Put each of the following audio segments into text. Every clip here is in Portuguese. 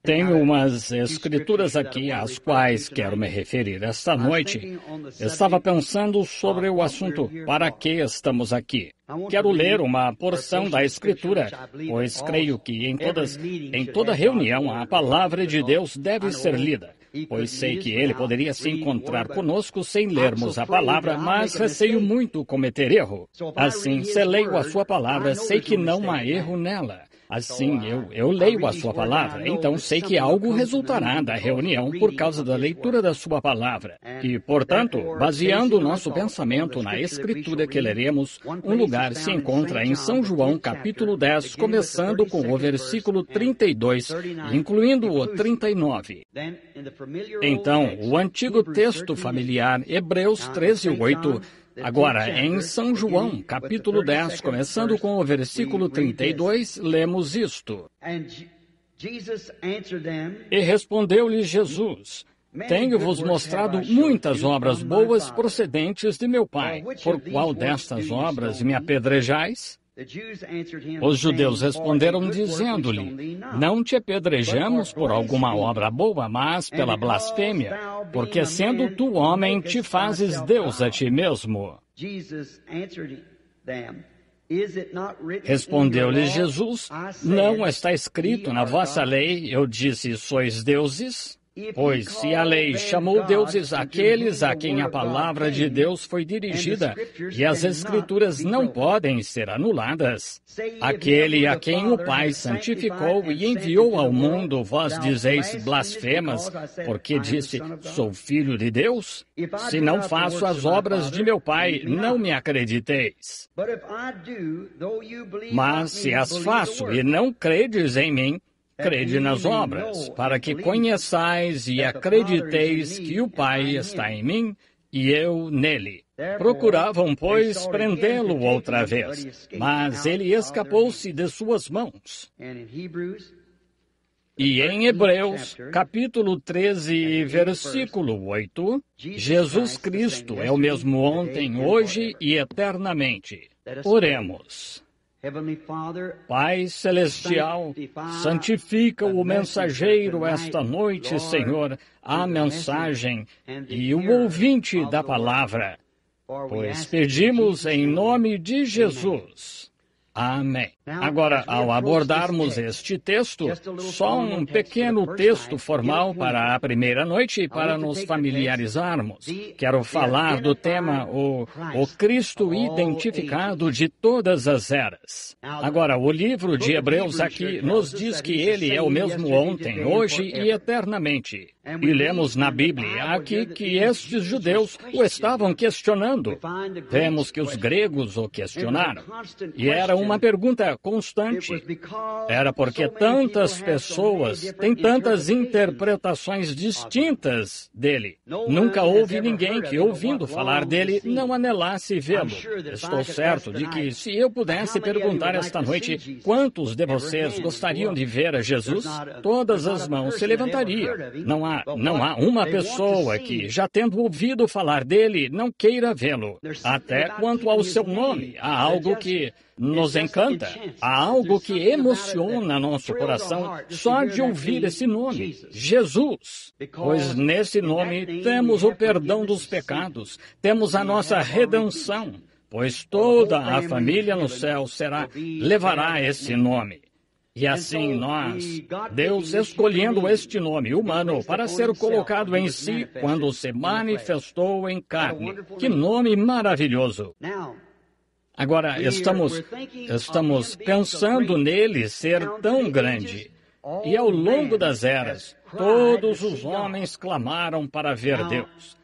Tenho umas escrituras aqui às quais quero me referir esta noite. Estava pensando sobre o assunto para que estamos aqui. Quero ler uma porção da Escritura, pois creio que em toda reunião a palavra de Deus deve ser lida. Pois sei que ele poderia se encontrar conosco sem lermos a palavra, mas receio muito cometer erro. Assim, se leio a sua palavra, sei que não há erro nela. Assim, eu leio a sua palavra, então sei que algo resultará da reunião por causa da leitura da sua palavra. E, portanto, baseando o nosso pensamento na Escritura que leremos, um lugar se encontra em São João, capítulo 10, começando com o versículo 32, incluindo o 39. Então, o antigo texto familiar, Hebreus 13:8, agora, em São João, capítulo 10, começando com o versículo 32, lemos isto. E respondeu-lhe Jesus: Tenho-vos mostrado muitas obras boas procedentes de meu Pai. Por qual destas obras me apedrejais? Os judeus responderam dizendo-lhe: Não te apedrejamos por alguma obra boa, mas pela blasfêmia, porque sendo tu homem, te fazes Deus a ti mesmo. Respondeu-lhe Jesus: Não está escrito na vossa lei, eu disse, sois deuses? Pois se a lei chamou deuses aqueles a quem a palavra de Deus foi dirigida, e as Escrituras não podem ser anuladas, aquele a quem o Pai santificou e enviou ao mundo, vós dizeis blasfemas, porque disse, sou filho de Deus? Se não faço as obras de meu Pai, não me acrediteis. Mas se as faço e não credes em mim, crede nas obras, para que conheçais e acrediteis que o Pai está em mim e eu nele. Procuravam, pois, prendê-lo outra vez, mas ele escapou-se de suas mãos. E em Hebreus, capítulo 13, versículo 8, Jesus Cristo é o mesmo ontem, hoje e eternamente. Oremos. Pai Celestial, santifica o mensageiro esta noite, Senhor, a mensagem e o ouvinte da palavra, pois pedimos em nome de Jesus. Amém. Agora, ao abordarmos este texto, só um pequeno texto formal para a primeira noite para nos familiarizarmos. Quero falar do tema o Cristo identificado de todas as eras. Agora, o livro de Hebreus aqui nos diz que ele é o mesmo ontem, hoje e eternamente. E lemos na Bíblia aqui que estes judeus o estavam questionando. Vemos que os gregos o questionaram. E era uma pergunta constante. Era porque tantas pessoas têm tantas interpretações distintas dele. Nunca houve ninguém que, ouvindo falar dele, não anelasse vê-lo. Estou certo de que, se eu pudesse perguntar esta noite quantos de vocês gostariam de ver a Jesus, todas as mãos se levantariam. Não há uma pessoa que, já tendo ouvido falar dele, não queira vê-lo. Até quanto ao seu nome, há algo que nos encanta, há algo que emociona nosso coração só de ouvir esse nome, Jesus. Pois nesse nome temos o perdão dos pecados, temos a nossa redenção, pois toda a família no céu levará esse nome. E assim Deus escolhendo este nome humano para ser colocado em si quando se manifestou em carne. Que nome maravilhoso! Agora, estamos pensando nele ser tão grande. E ao longo das eras, todos os homens clamaram para ver Deus.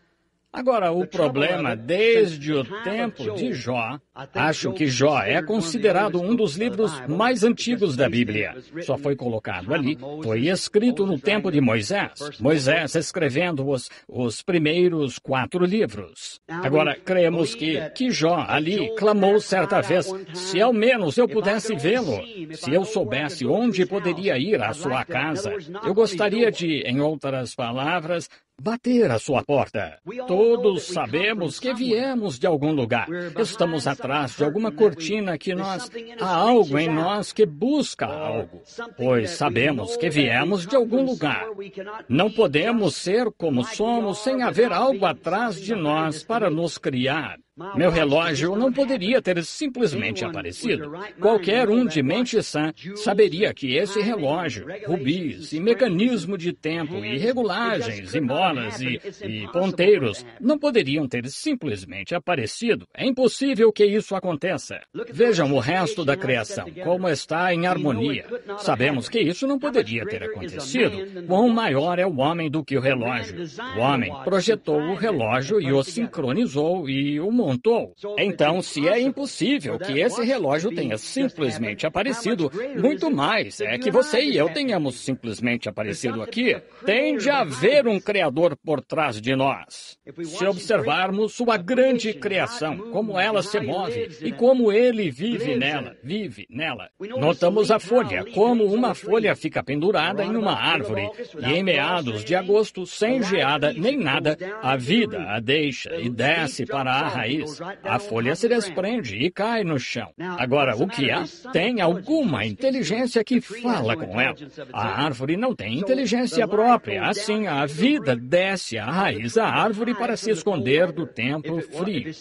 Agora, o problema, desde o tempo de Jó, acho que Jó é considerado um dos livros mais antigos da Bíblia. Só foi colocado ali, foi escrito no tempo de Moisés. Moisés escrevendo os primeiros 4 livros. Agora, cremos que Jó ali clamou certa vez, se ao menos eu pudesse vê-lo, se eu soubesse onde poderia ir à sua casa, eu gostaria de, em outras palavras, bater à sua porta. Todos sabemos que viemos de algum lugar. Estamos atrás de alguma cortina que há algo em nós que busca algo, pois sabemos que viemos de algum lugar. Não podemos ser como somos sem haver algo atrás de nós para nos criar. Meu relógio não poderia ter simplesmente aparecido. Qualquer um de mente sã saberia que esse relógio, rubis e mecanismo de tempo e regulagens e molas e ponteiros não poderiam ter simplesmente aparecido. É impossível que isso aconteça. Vejam o resto da criação, como está em harmonia. Sabemos que isso não poderia ter acontecido. Quão maior é o homem do que o relógio? O homem projetou o relógio e o sincronizou e o montou. Então, se é impossível que esse relógio tenha simplesmente aparecido, muito mais é que você e eu tenhamos simplesmente aparecido aqui. Tem de haver um Criador por trás de nós. Se observarmos sua grande criação, como ela se move e como ele vive nela. Notamos a folha, como uma folha fica pendurada em uma árvore e em meados de agosto, sem geada nem nada, a vida a deixa e desce para a raiz. A folha se desprende e cai no chão. Agora, o que há? Tem alguma inteligência que fala com ela. A árvore não tem inteligência própria. Assim, a vida desce à raiz da árvore para se esconder do tempo frio.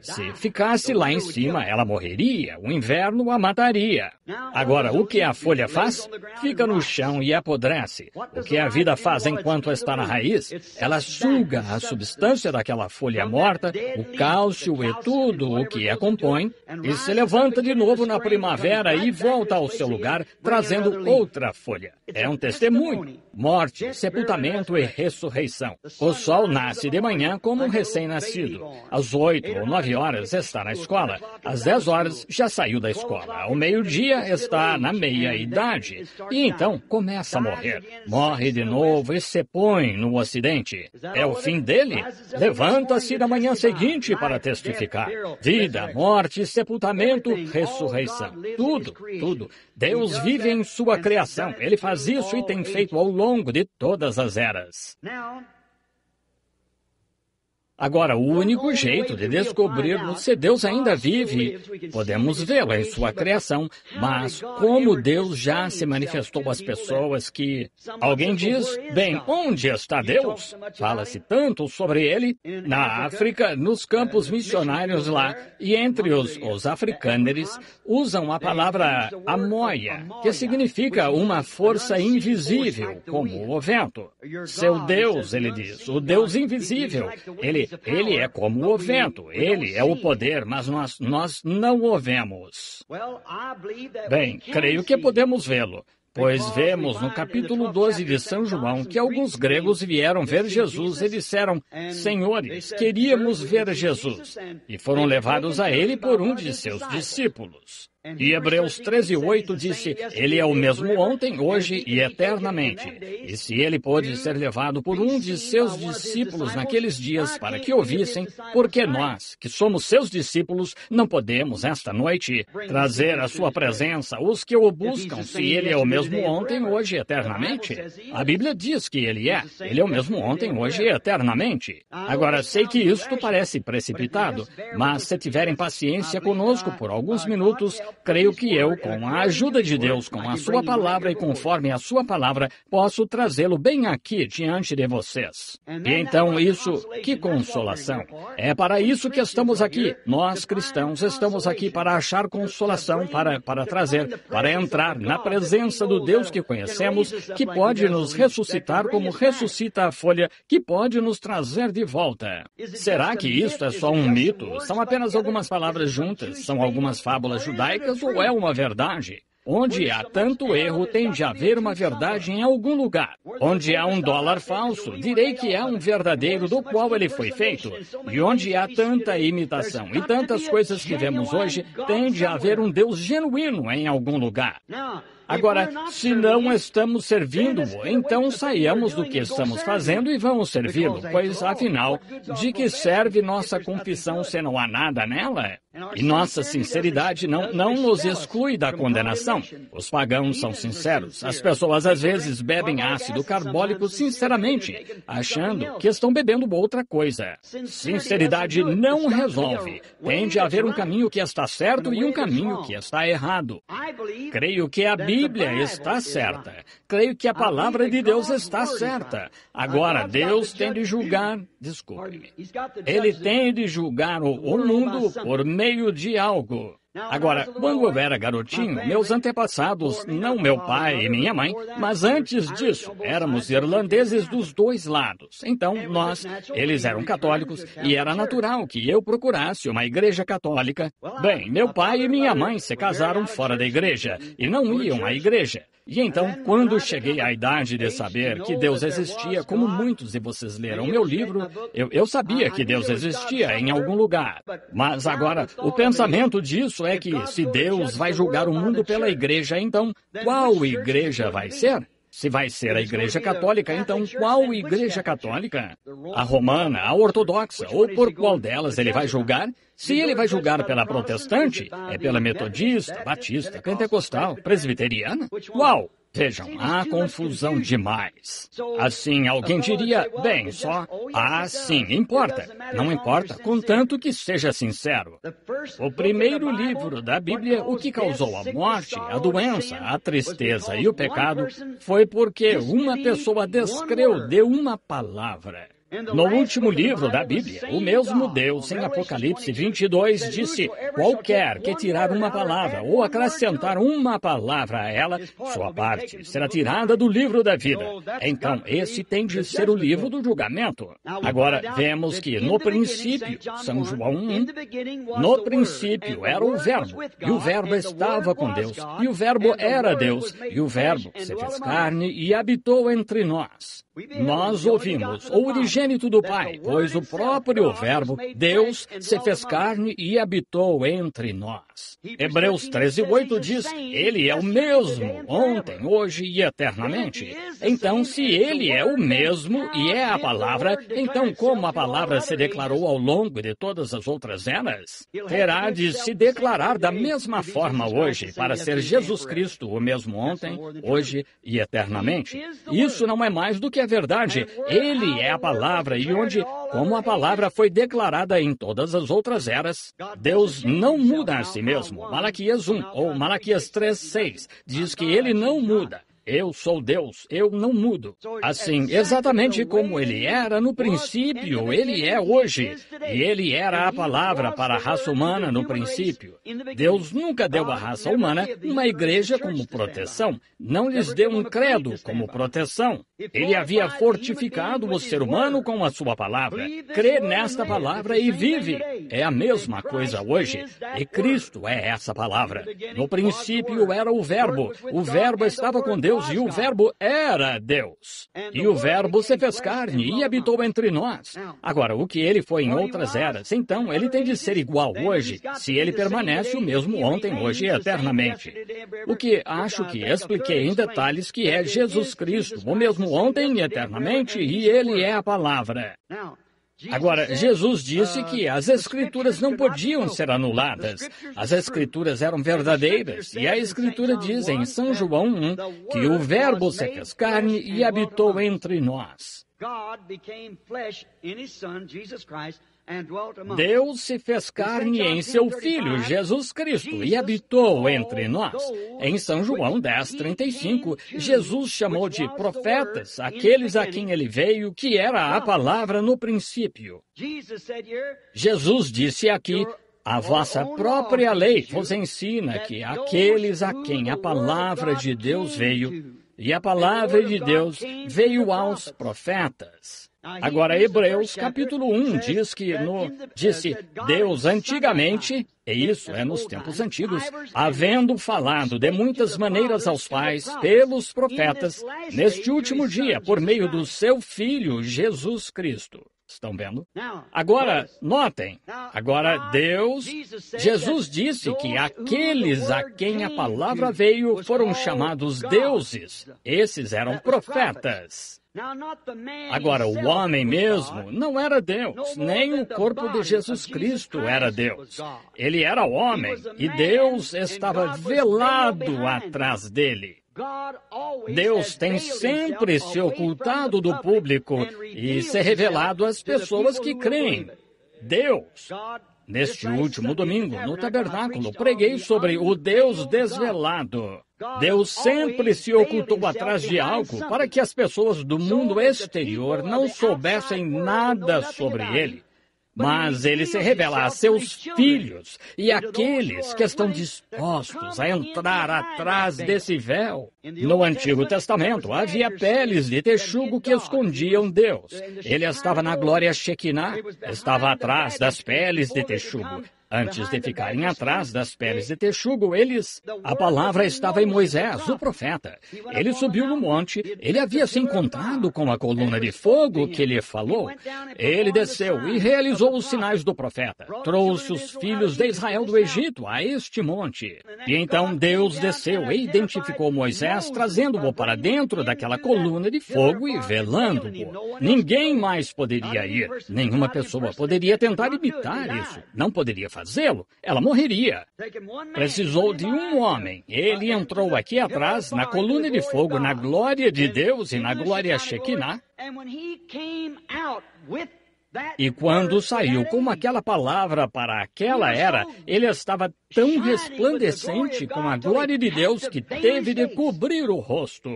Se ficasse lá em cima, ela morreria. O inverno a mataria. Agora, o que a folha faz? Fica no chão e apodrece. O que a vida faz enquanto está na raiz? Ela suga a substância daquela folha morta, o cálcio e tudo o que a compõe, e se levanta de novo na primavera e volta ao seu lugar, trazendo outra folha. É um testemunho. Morte, sepultamento e ressurreição. O sol nasce de manhã como um recém-nascido. Às 8 ou 9 horas está na escola. Às 10 horas já saiu da escola. Ao meio-dia está na meia-idade. E então começa a morrer. Morre de novo e se põe no ocidente. É o fim dele? Levanta-se na manhã seguinte para testificar. Vida, morte, sepultamento, ressurreição. Tudo. Deus vive em sua criação. Ele faz isso e tem feito ao longo de todas as eras. Agora, o único jeito de descobrirmos se Deus ainda vive, podemos vê-lo em sua criação, mas como Deus já se manifestou às pessoas que... Alguém diz, bem, onde está Deus? Fala-se tanto sobre ele na África, nos campos missionários lá, e entre os africâneres, usam a palavra amoia, que significa uma força invisível, como o vento. Seu Deus, ele diz, o Deus invisível, ele é como o vento, ele é o poder, mas nós não o vemos. Bem, creio que podemos vê-lo, pois vemos no capítulo 12 de São João que alguns gregos vieram ver Jesus e disseram, Senhores, queríamos ver Jesus, e foram levados a ele por um de seus discípulos. E Hebreus 13:8 disse, Ele é o mesmo ontem, hoje e eternamente. E se ele pôde ser levado por um de seus discípulos naqueles dias para que ouvissem, por que nós, que somos seus discípulos, não podemos esta noite trazer à sua presença os que o buscam, se ele é o mesmo ontem, hoje e eternamente? A Bíblia diz que ele é o mesmo ontem, hoje e eternamente. Agora, sei que isto parece precipitado, mas se tiverem paciência conosco por alguns minutos, creio que eu, com a ajuda de Deus, com a sua palavra e conforme a sua palavra, posso trazê-lo bem aqui diante de vocês. E então isso, que consolação! É para isso que estamos aqui. Nós, cristãos, estamos aqui para achar consolação, para trazer, para entrar na presença do Deus que conhecemos, que pode nos ressuscitar como ressuscita a folha, que pode nos trazer de volta. Será que isto é só um mito? São apenas algumas palavras juntas? São algumas fábulas judaicas? Ou é uma verdade? Onde há tanto erro, tem de haver uma verdade em algum lugar. Onde há um dólar falso, direi que há um verdadeiro do qual ele foi feito. E onde há tanta imitação e tantas coisas que vemos hoje, tem de haver um Deus genuíno em algum lugar. Agora, se não estamos servindo-o, então saiamos do que estamos fazendo e vamos servi-lo, pois, afinal, de que serve nossa confissão se não há nada nela? E nossa sinceridade não nos exclui da condenação. Os pagãos são sinceros. As pessoas às vezes bebem ácido carbólico sinceramente, achando que estão bebendo outra coisa. Sinceridade não resolve. Tem de haver um caminho que está certo e um caminho que está errado. Creio que a Bíblia está certa. Creio que a palavra de Deus está certa. Agora, Deus tem de julgar, desculpe-me, Ele tem de julgar o mundo por meio de algo. Agora, quando eu era garotinho, meus antepassados, não meu pai e minha mãe, mas antes disso, éramos irlandeses dos dois lados. Então, eles eram católicos e era natural que eu procurasse uma igreja católica. Bem, meu pai e minha mãe se casaram fora da igreja e não iam à igreja. E então, quando cheguei à idade de saber que Deus existia, como muitos de vocês leram meu livro, eu sabia que Deus existia em algum lugar. Mas agora, o pensamento disso é que se Deus vai julgar o mundo pela igreja, então qual igreja vai ser? Se vai ser a Igreja Católica, então qual Igreja Católica? A romana, a ortodoxa, ou por qual delas ele vai julgar? Se ele vai julgar pela protestante, é pela metodista, batista, pentecostal, presbiteriana? Qual? Vejam, há confusão demais. Assim, alguém diria, bem, sim, importa. Não importa, contanto que seja sincero. O primeiro livro da Bíblia, o que causou a morte, a doença, a tristeza e o pecado, foi porque uma pessoa descreu de uma palavra. No último livro da Bíblia, o mesmo Deus, em Apocalipse 22, disse, qualquer que tirar uma palavra ou acrescentar uma palavra a ela, sua parte será tirada do livro da vida. Então, esse tem de ser o livro do julgamento. Agora, vemos que no princípio, São João 1, no princípio era o Verbo, e o Verbo estava com Deus, e o Verbo era Deus, e o Verbo se fez carne e habitou entre nós. Nós ouvimos o unigênito do Pai, pois o próprio Verbo, Deus, se fez carne e habitou entre nós. Hebreus 13:8 diz, Ele é o mesmo, ontem, hoje e eternamente. Então, se Ele é o mesmo e é a palavra, então como a palavra se declarou ao longo de todas as outras eras, terá de se declarar da mesma forma hoje, para ser Jesus Cristo o mesmo ontem, hoje e eternamente. Isso não é mais do que a verdade. Ele é a palavra e como a palavra foi declarada em todas as outras eras, Deus não muda a si mesmo. Malaquias 1 ou Malaquias 3:6 diz que Ele não muda. Eu sou Deus, eu não mudo. Assim, exatamente como Ele era no princípio, Ele é hoje. E Ele era a palavra para a raça humana no princípio. Deus nunca deu à raça humana uma igreja como proteção. Não lhes deu um credo como proteção. Ele havia fortificado o ser humano com a sua palavra. Crê nesta palavra e vive. É a mesma coisa hoje. E Cristo é essa palavra. No princípio era o Verbo. O Verbo estava com Deus. E o Verbo era Deus. E o Verbo se fez carne e habitou entre nós. Agora, o que ele foi em outras eras, então ele tem de ser igual hoje, se ele permanece o mesmo ontem, hoje e eternamente. O que acho que expliquei em detalhes que é Jesus Cristo, o mesmo ontem e eternamente, e ele é a palavra. Agora, Jesus disse que as Escrituras não podiam ser anuladas. As Escrituras eram verdadeiras. E a Escritura diz em São João 1 que o Verbo se fez carne e habitou entre nós. Deus se fez carne em seu Filho, Jesus Cristo, e habitou entre nós. Em São João 10:35, Jesus chamou de profetas aqueles a quem ele veio, que era a palavra no princípio. Jesus disse aqui, a vossa própria lei vos ensina que aqueles a quem a palavra de Deus veio, e a palavra de Deus veio aos profetas. Agora, Hebreus capítulo 1 diz que disse Deus antigamente, e isso é nos tempos antigos, havendo falado de muitas maneiras aos pais pelos profetas, neste último dia, por meio do seu Filho Jesus Cristo. Estão vendo? Agora, notem. Agora, Jesus disse que aqueles a quem a palavra veio foram chamados deuses. Esses eram profetas. Agora, o homem mesmo não era Deus, nem o corpo de Jesus Cristo era Deus. Ele era homem e Deus estava velado atrás dele. Deus tem sempre se ocultado do público e se revelado às pessoas que creem. Deus. Neste último domingo, no tabernáculo, preguei sobre o Deus desvelado. Deus sempre se ocultou atrás de algo para que as pessoas do mundo exterior não soubessem nada sobre ele. Mas ele se revela a seus filhos e àqueles que estão dispostos a entrar atrás desse véu. No Antigo Testamento, havia peles de texugo que escondiam Deus. Ele estava na glória Shekinah, estava atrás das peles de texugo. Antes de ficarem atrás das peles de texugo, a palavra estava em Moisés, o profeta. Ele subiu no monte, ele havia se encontrado com a coluna de fogo que lhe falou. Ele desceu e realizou os sinais do profeta. Trouxe os filhos de Israel do Egito a este monte. E então Deus desceu e identificou Moisés, trazendo-o para dentro daquela coluna de fogo e velando-o. Ninguém mais poderia ir. Nenhuma pessoa poderia tentar imitar isso. Não poderia fazê-lo, ela morreria. Precisou de um homem. Ele entrou aqui atrás, na coluna de fogo, na glória de Deus e na glória Shekinah. E quando saiu com aquela palavra para aquela era, ele estava tão resplandecente com a glória de Deus que teve de cobrir o rosto.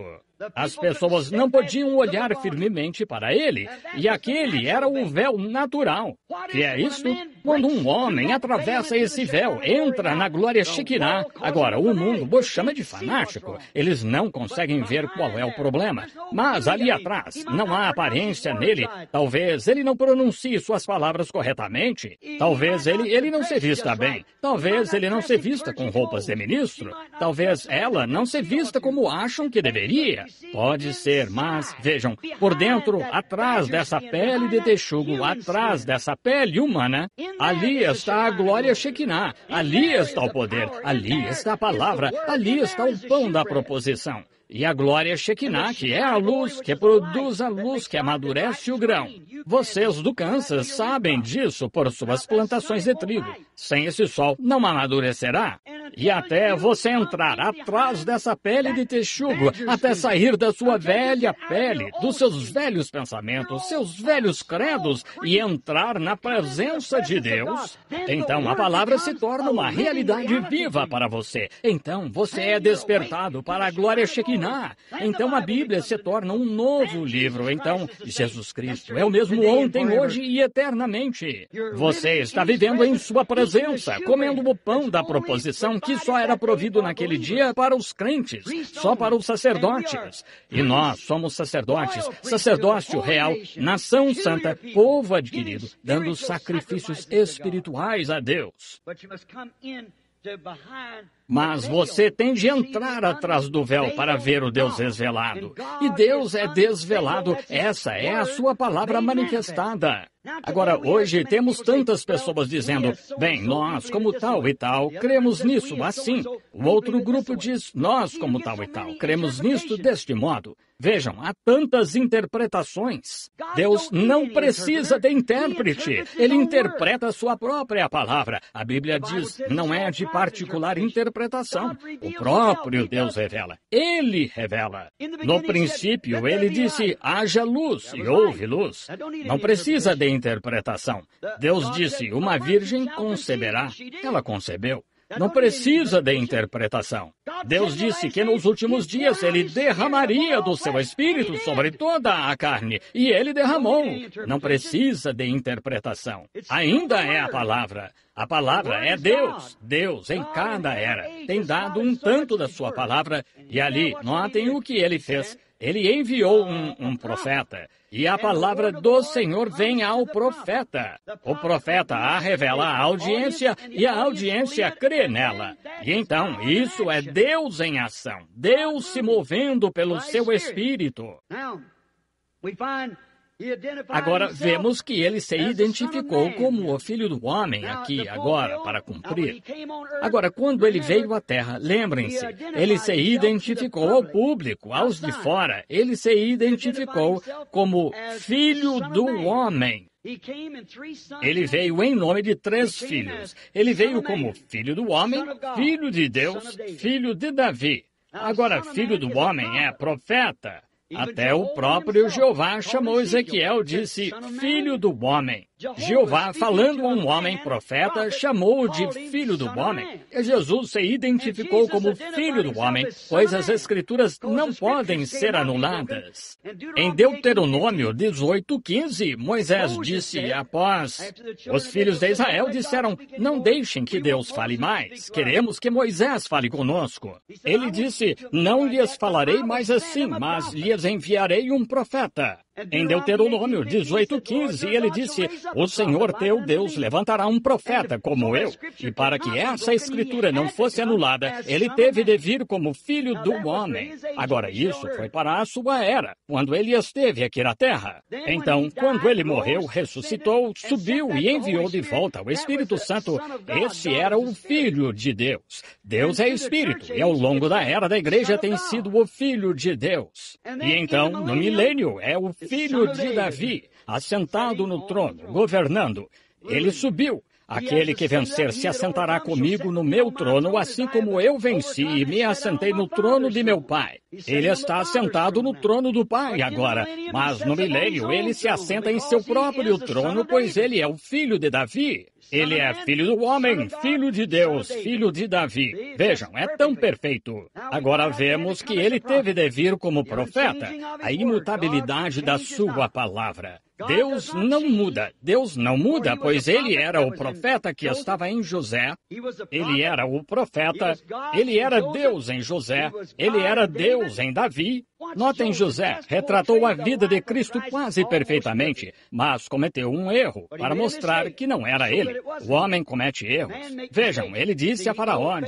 As pessoas não podiam olhar firmemente para ele, e aquele era o véu natural. Que é isto? Quando um homem atravessa esse véu, entra na glória Shekinah. Agora, o mundo chama de fanático. Eles não conseguem ver qual é o problema. Mas ali atrás, não há aparência nele. Talvez ele não pronuncie suas palavras corretamente. Talvez ele não se vista bem. Talvez ele não se vista com roupas de ministro. Talvez ela não se vista como acham que deveria. Pode ser, mas, vejam, por dentro, atrás dessa pele de texugo, atrás dessa pele humana, ali está a glória Shekinah, ali está o poder, ali está a palavra, ali está o pão da proposição. E a glória Shekinah, que é a luz, que produz a luz que amadurece o grão. Vocês do Kansas sabem disso por suas plantações de trigo. Sem esse sol, não amadurecerá. E até você entrar atrás dessa pele de texugo, até sair da sua velha pele, dos seus velhos pensamentos, seus velhos credos, e entrar na presença de Deus, então a palavra se torna uma realidade viva para você. Então você é despertado para a glória Shekinah. Então a Bíblia se torna um novo livro. Então Jesus Cristo é o mesmo ontem, hoje e eternamente. Você está vivendo em sua presença, comendo o pão da proposição que só era provido naquele dia para os crentes, só para os sacerdotes. E nós somos sacerdotes, sacerdócio real, nação santa, povo adquirido, dando sacrifícios espirituais a Deus. Mas você tem de entrar atrás do véu para ver o Deus desvelado. E Deus é desvelado. Essa é a sua palavra manifestada. Agora, hoje temos tantas pessoas dizendo, bem, nós, como tal e tal, cremos nisso assim. O outro grupo diz, nós, como tal e tal, cremos nisto deste modo. Vejam, há tantas interpretações. Deus não precisa de intérprete. Ele interpreta a sua própria palavra. A Bíblia diz, não é de particular interpretação. O próprio Deus revela. Ele revela. No princípio, ele disse, haja luz, e houve luz. Não precisa de interpretação. Deus disse, uma virgem conceberá. Ela concebeu. Não precisa de interpretação. Deus disse que nos últimos dias Ele derramaria do seu Espírito sobre toda a carne. E Ele derramou. Não precisa de interpretação. Ainda é a palavra. A palavra é Deus. Deus, em cada era, tem dado um tanto da sua palavra. E ali, notem o que Ele fez. Ele enviou um profeta. E a palavra do Senhor vem ao profeta. O profeta a revela à audiência e a audiência crê nela. E então, isso é Deus em ação. Deus se movendo pelo seu Espírito. Agora, vemos que ele se identificou como o Filho do Homem aqui, agora, para cumprir. Agora, quando ele veio à Terra, lembrem-se, ele se identificou ao público, aos de fora. Ele se identificou como Filho do Homem. Ele veio em nome de 3 filhos. Ele veio como Filho do Homem, Filho de Deus, Filho de Davi. Agora, Filho do Homem é profeta. Até o próprio Jeová chamou Ezequiel, disse, Filho do Homem. Jeová, falando a um homem profeta, chamou-o de Filho do Homem. E Jesus se identificou como Filho do Homem, pois as Escrituras não podem ser anuladas. Em Deuteronômio 18:15, Moisés disse após... Os filhos de Israel disseram, não deixem que Deus fale mais. Queremos que Moisés fale conosco. Ele disse, não lhes falarei mais assim, mas lhes enviarei um profeta. Em Deuteronômio 18:15, ele disse, o Senhor teu Deus levantará um profeta como eu. E para que essa escritura não fosse anulada, ele teve de vir como Filho do Homem. Agora, isso foi para a sua era, quando ele esteve aqui na terra. Então, quando ele morreu, ressuscitou, subiu e enviou de volta o Espírito Santo. Esse era o Filho de Deus. Deus é Espírito, e ao longo da era da igreja tem sido o Filho de Deus. E então, no milênio, é o Filho de Davi, assentado no trono, governando. Ele subiu. Aquele que vencer se assentará comigo no meu trono, assim como eu venci e me assentei no trono de meu Pai. Ele está assentado no trono do Pai agora, mas no milênio ele se assenta em seu próprio trono, pois ele é o Filho de Davi. Ele é Filho do Homem, Filho de Deus, Filho de Davi. Vejam, é tão perfeito. Agora vemos que ele teve de vir como profeta, a imutabilidade da sua palavra. Deus não muda, pois ele era o profeta que estava em José, ele era o profeta, ele era Deus em José, ele era Deus em Davi. Notem, José retratou a vida de Cristo quase perfeitamente, mas cometeu um erro para mostrar que não era ele. O homem comete erros. Vejam, ele disse a Faraó,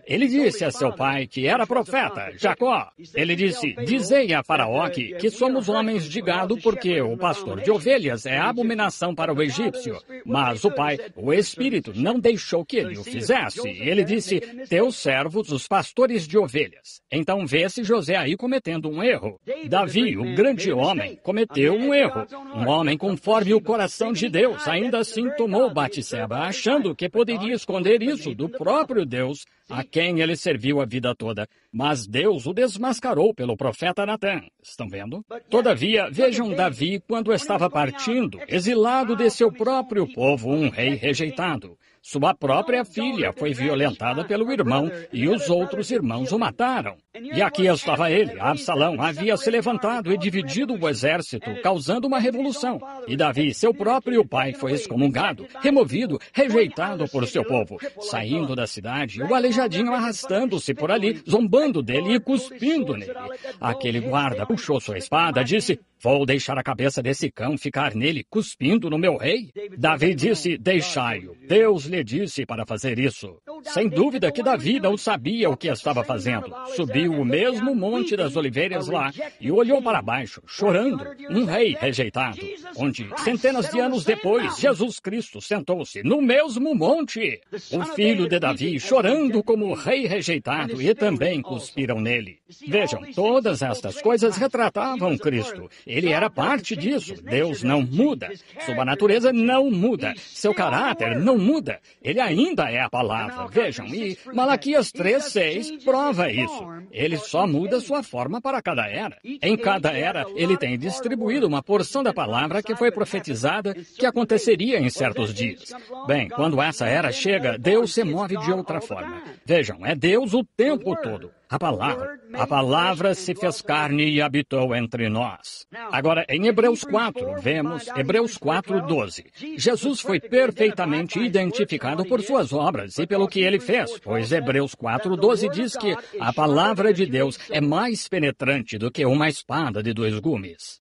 ele disse a seu pai que era profeta, Jacó. Ele disse, dizei a Faraó que somos homens de gado porque o pastor de ovelhas é abominação para o egípcio. Mas o pai, o Espírito, não deixou que ele o fizesse. Ele disse, teus servos, os pastores de ovelhas. Então vê-se José aí cometendo um erro. Davi, o grande homem, cometeu um erro. Um homem conforme o coração de Deus, ainda assim tomou Batseba, achando que poderia esconder isso do próprio Deus, a quem ele serviu a vida toda. Mas Deus o desmascarou pelo profeta Natã. Estão vendo? Todavia, vejam Davi quando estava partindo, exilado de seu próprio povo, um rei rejeitado. Sua própria filha foi violentada pelo irmão e os outros irmãos o mataram. E aqui estava ele, Absalão, havia se levantado e dividido o exército, causando uma revolução. E Davi, seu próprio pai, foi excomungado, removido, rejeitado por seu povo. Saindo da cidade, o aleijadinho arrastando-se por ali, zombando dele e cuspindo nele. Aquele guarda puxou sua espada, disse, vou deixar a cabeça desse cão ficar nele, cuspindo no meu rei? Davi disse, deixai-o. Deus lhe disse para fazer isso. Sem dúvida que Davi não sabia o que estava fazendo. Subiu o mesmo Monte das Oliveiras lá e olhou para baixo, chorando, um rei rejeitado, onde, centenas de anos depois, Jesus Cristo sentou-se no mesmo monte. O filho de Davi, chorando como rei rejeitado, e também cuspiram nele. Vejam, todas estas coisas retratavam Cristo. Ele era parte disso. Deus não muda. Sua natureza não muda. Seu caráter não muda. Ele ainda é a palavra. Vejam, e Malaquias 3:6 prova isso. Ele só muda sua forma para cada era. Em cada era, ele tem distribuído uma porção da palavra que foi profetizada que aconteceria em certos dias. Bem, quando essa era chega, Deus se move de outra forma. Vejam, é Deus o tempo todo. A palavra se fez carne e habitou entre nós. Agora, em Hebreus 4, vemos Hebreus 4:12. Jesus foi perfeitamente identificado por suas obras e pelo que ele fez, pois Hebreus 4:12 diz que a palavra de Deus é mais penetrante do que uma espada de 2 gumes.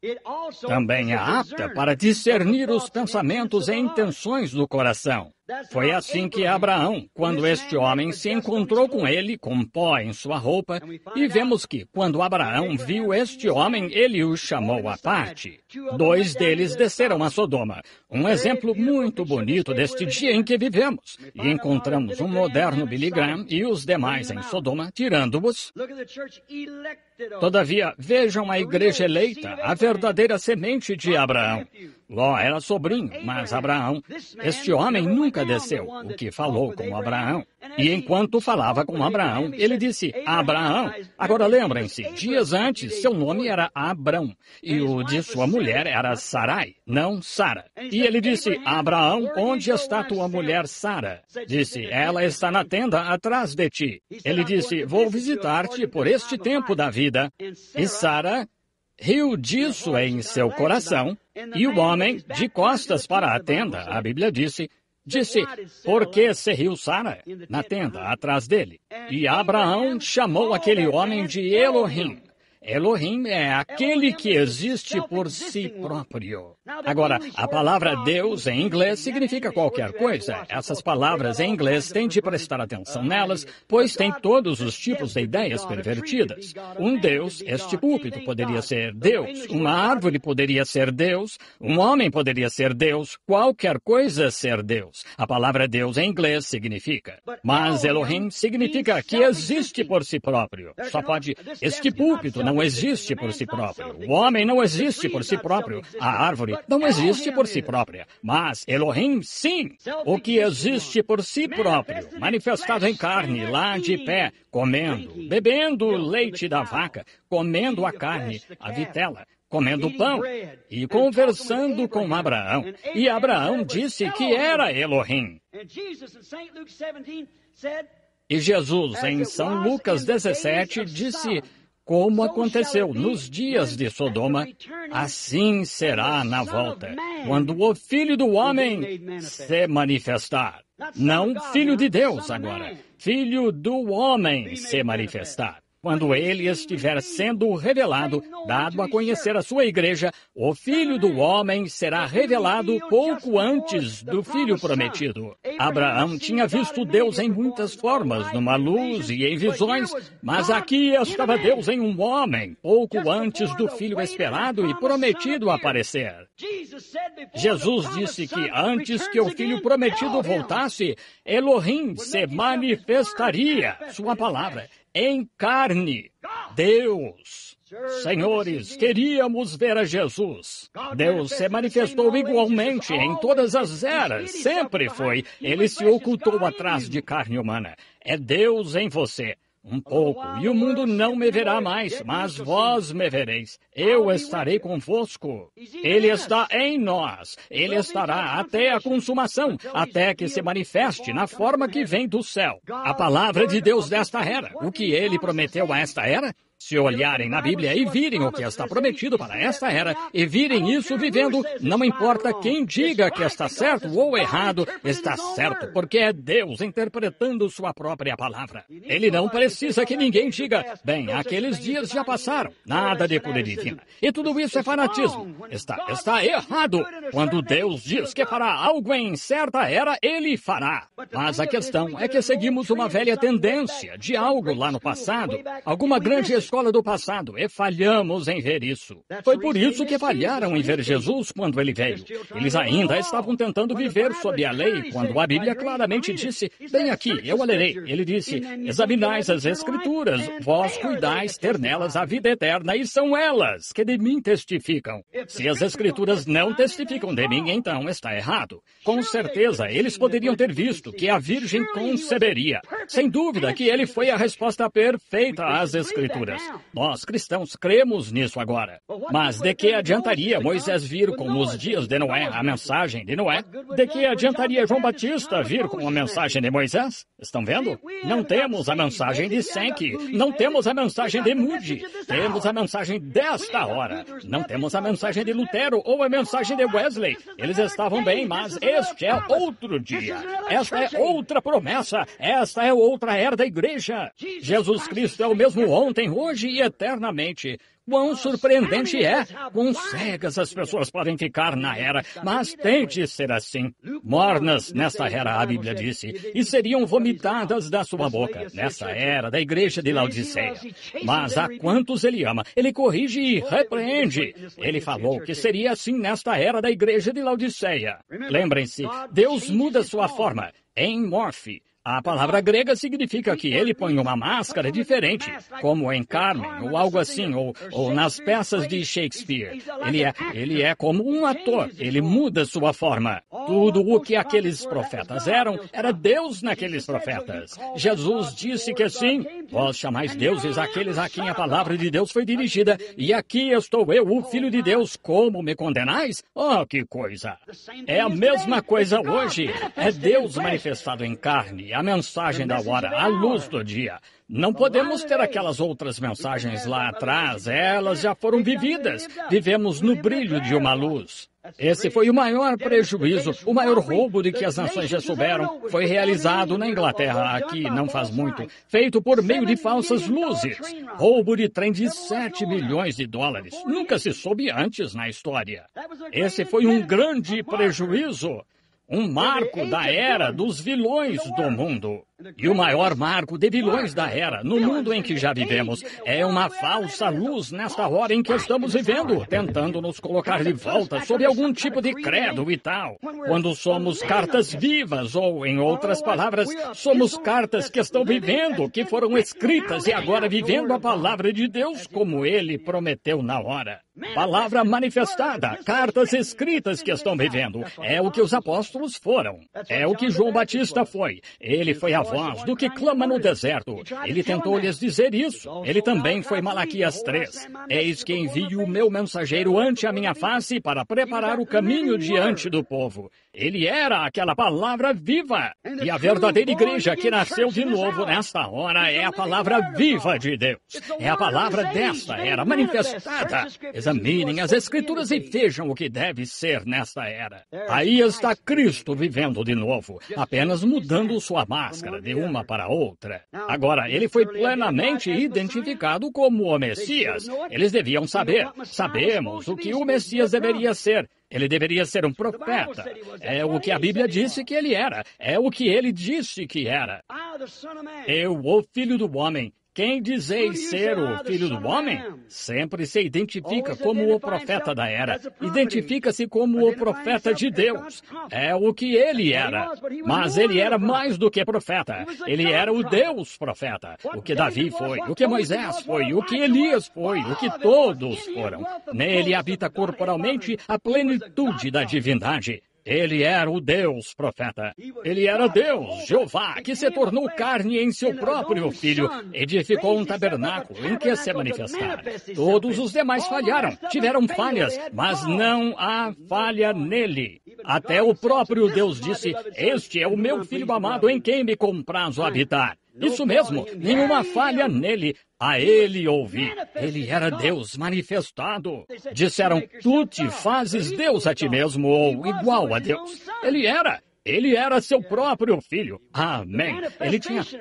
Também é apta para discernir os pensamentos e intenções do coração. Foi assim que Abraão, quando este homem se encontrou com ele, com pó em sua roupa, e vemos que, quando Abraão viu este homem, ele o chamou à parte. 2 deles desceram a Sodoma. Um exemplo muito bonito deste dia em que vivemos. E encontramos um moderno Billy Graham e os demais em Sodoma, tirando-os. Todavia, vejam a igreja eleita, a verdadeira semente de Abraão. Ló era sobrinho, mas Abraão, este homem nunca desceu, o que falou com Abraão. E enquanto falava com Abraão, ele disse, Abraão. Agora lembrem-se, dias antes, seu nome era Abrão, e o de sua mulher era Sarai, não Sara. E ele disse, Abraão, onde está tua mulher Sara? Disse, ela está na tenda atrás de ti. Ele disse, vou visitar-te por este tempo da vida. E Sara riu disso em seu coração, e o homem, de costas para a tenda, a Bíblia disse, por que se riu Sara? Na tenda, atrás dele. E Abraão chamou aquele homem de Elohim. Elohim é aquele que existe por si próprio. Agora, a palavra Deus em inglês significa qualquer coisa. Essas palavras em inglês têm de prestar atenção nelas, pois tem todos os tipos de ideias pervertidas. Um Deus, este púlpito poderia ser Deus, uma árvore poderia ser Deus, um homem poderia ser Deus, qualquer coisa ser Deus. A palavra Deus em inglês significa. Mas Elohim significa que existe por si próprio. Só pode, este púlpito não existe por si próprio. O homem não existe por si próprio. A árvore não existe por si própria. Mas Elohim, sim. O que existe por si próprio, manifestado em carne, lá de pé, comendo, bebendo o leite da vaca, comendo a carne, a vitela, comendo pão e conversando com Abraão. E Abraão disse que era Elohim. E Jesus, em São Lucas 17, disse, como aconteceu nos dias de Sodoma, assim será na volta, quando o Filho do Homem se manifestar. Não Filho de Deus agora, Filho do Homem se manifestar. Quando ele estiver sendo revelado, dado a conhecer a sua igreja, o Filho do Homem será revelado pouco antes do Filho prometido. Abraão tinha visto Deus em muitas formas, numa luz e em visões, mas aqui estava Deus em um homem, pouco antes do Filho esperado e prometido aparecer. Jesus disse que antes que o Filho prometido voltasse, Elohim se manifestaria, sua palavra, em carne. Deus. Senhores, queríamos ver a Jesus. Deus se manifestou igualmente em todas as eras, sempre foi. Ele se ocultou atrás de carne humana. É Deus em você. Um pouco, e o mundo não me verá mais, mas vós me vereis. Eu estarei convosco. Ele está em nós. Ele estará até a consumação, até que se manifeste na forma que vem do céu. A palavra de Deus desta era. O que ele prometeu a esta era? Se olharem na Bíblia e virem o que está prometido para esta era, e virem isso vivendo, não importa quem diga que está certo ou errado, está certo, porque é Deus interpretando sua própria palavra. Ele não precisa que ninguém diga, bem, aqueles dias já passaram, nada de cura divina. E tudo isso é fanatismo. Está errado. Quando Deus diz que fará algo em certa era, Ele fará. Mas a questão é que seguimos uma velha tendência de algo lá no passado, alguma grande escola do passado, e falhamos em ver isso. Foi por isso que falharam em ver Jesus quando ele veio. Eles ainda estavam tentando viver sob a lei, quando a Bíblia claramente disse, bem aqui, eu a lerei. Ele disse, examinais as Escrituras, vós cuidais ter nelas a vida eterna, e são elas que de mim testificam. Se as Escrituras não testificam de mim, então está errado. Com certeza, eles poderiam ter visto que a Virgem conceberia. Sem dúvida que ele foi a resposta perfeita às Escrituras. Nós, cristãos, cremos nisso agora. Mas de que adiantaria Moisés vir com os dias de Noé, a mensagem de Noé? De que adiantaria João Batista vir com a mensagem de Moisés? Estão vendo? Não temos a mensagem de Sankey, não temos a mensagem de Moody, temos a mensagem desta hora. Não temos a mensagem de Lutero ou a mensagem de Wesley. Eles estavam bem, mas este é outro dia. Esta é outra promessa. Esta é outra era da igreja. Jesus Cristo é o mesmo ontem, hoje e eternamente. Quão surpreendente é! Quão cegas as pessoas podem ficar na era, mas tente ser assim. Mornas nesta era, a Bíblia disse, e seriam vomitadas da sua boca, nessa era da igreja de Laodiceia. Mas a quantos ele ama, ele corrige e repreende. Ele falou que seria assim nesta era da igreja de Laodiceia. Lembrem-se, Deus muda sua forma, em morfe. A palavra grega significa que ele põe uma máscara diferente, como em Carmen, ou algo assim, ou nas peças de Shakespeare. Ele é como um ator, ele muda sua forma. Tudo o que aqueles profetas eram, era Deus naqueles profetas. Jesus disse que sim, vós chamais deuses aqueles a quem a palavra de Deus foi dirigida, e aqui estou eu, o Filho de Deus, como me condenais? Oh, que coisa! É a mesma coisa hoje, é Deus manifestado em carne. A mensagem da hora, a luz do dia. Não podemos ter aquelas outras mensagens lá atrás, elas já foram vividas. Vivemos no brilho de uma luz. Esse foi o maior prejuízo, o maior roubo de que as nações já souberam. Foi realizado na Inglaterra, aqui não faz muito, feito por meio de falsas luzes. Roubo de trem de 7 milhões de dólares. Nunca se soube antes na história. Esse foi um grande prejuízo. Um marco da era dos vilões do mundo. E o maior marco de vilões da era, no mundo em que já vivemos, é uma falsa luz nesta hora em que estamos vivendo, tentando nos colocar de volta sob algum tipo de credo e tal. Quando somos cartas vivas, ou, em outras palavras, somos cartas que estão vivendo, que foram escritas e agora vivendo a palavra de Deus como Ele prometeu na hora. Palavra manifestada, cartas escritas que estão vivendo. É o que os apóstolos foram. É o que João Batista foi. Ele foi a voz do que clama no deserto. Ele tentou lhes dizer isso. Ele também foi Malaquias 3. Eis que envio o meu mensageiro ante a minha face para preparar o caminho diante do povo. Ele era aquela palavra viva. E a verdadeira igreja que nasceu de novo nesta hora é a palavra viva de Deus. É a palavra desta era manifestada. Examinem as Escrituras e vejam o que deve ser nesta era. Aí está Cristo vivendo de novo, apenas mudando sua máscara de uma para outra. Agora, ele foi plenamente identificado como o Messias. Eles deviam saber. Sabemos o que o Messias deveria ser. Ele deveria ser um profeta. É o que a Bíblia disse que ele era. É o que ele disse que era. Eu, o Filho do Homem. Quem dizeis ser o Filho do Homem? Sempre se identifica como o profeta da era. Identifica-se como o profeta de Deus. É o que ele era. Mas ele era mais do que profeta. Ele era o Deus profeta. O que Davi foi, o que Moisés foi, o que Elias foi, o que todos foram. Nele habita corporalmente a plenitude da divindade. Ele era o Deus profeta. Ele era Deus, Jeová, que se tornou carne em seu próprio Filho. Edificou um tabernáculo em que se manifestar. Todos os demais falharam, tiveram falhas, mas não há falha nele. Até o próprio Deus disse, este é o meu Filho amado em quem me comprazo habitar. Isso mesmo, nenhuma falha nele. A ele ouvi. Ele era Deus manifestado. Disseram, tu te fazes Deus a ti mesmo ou igual a Deus. Ele era seu próprio Filho. Amém.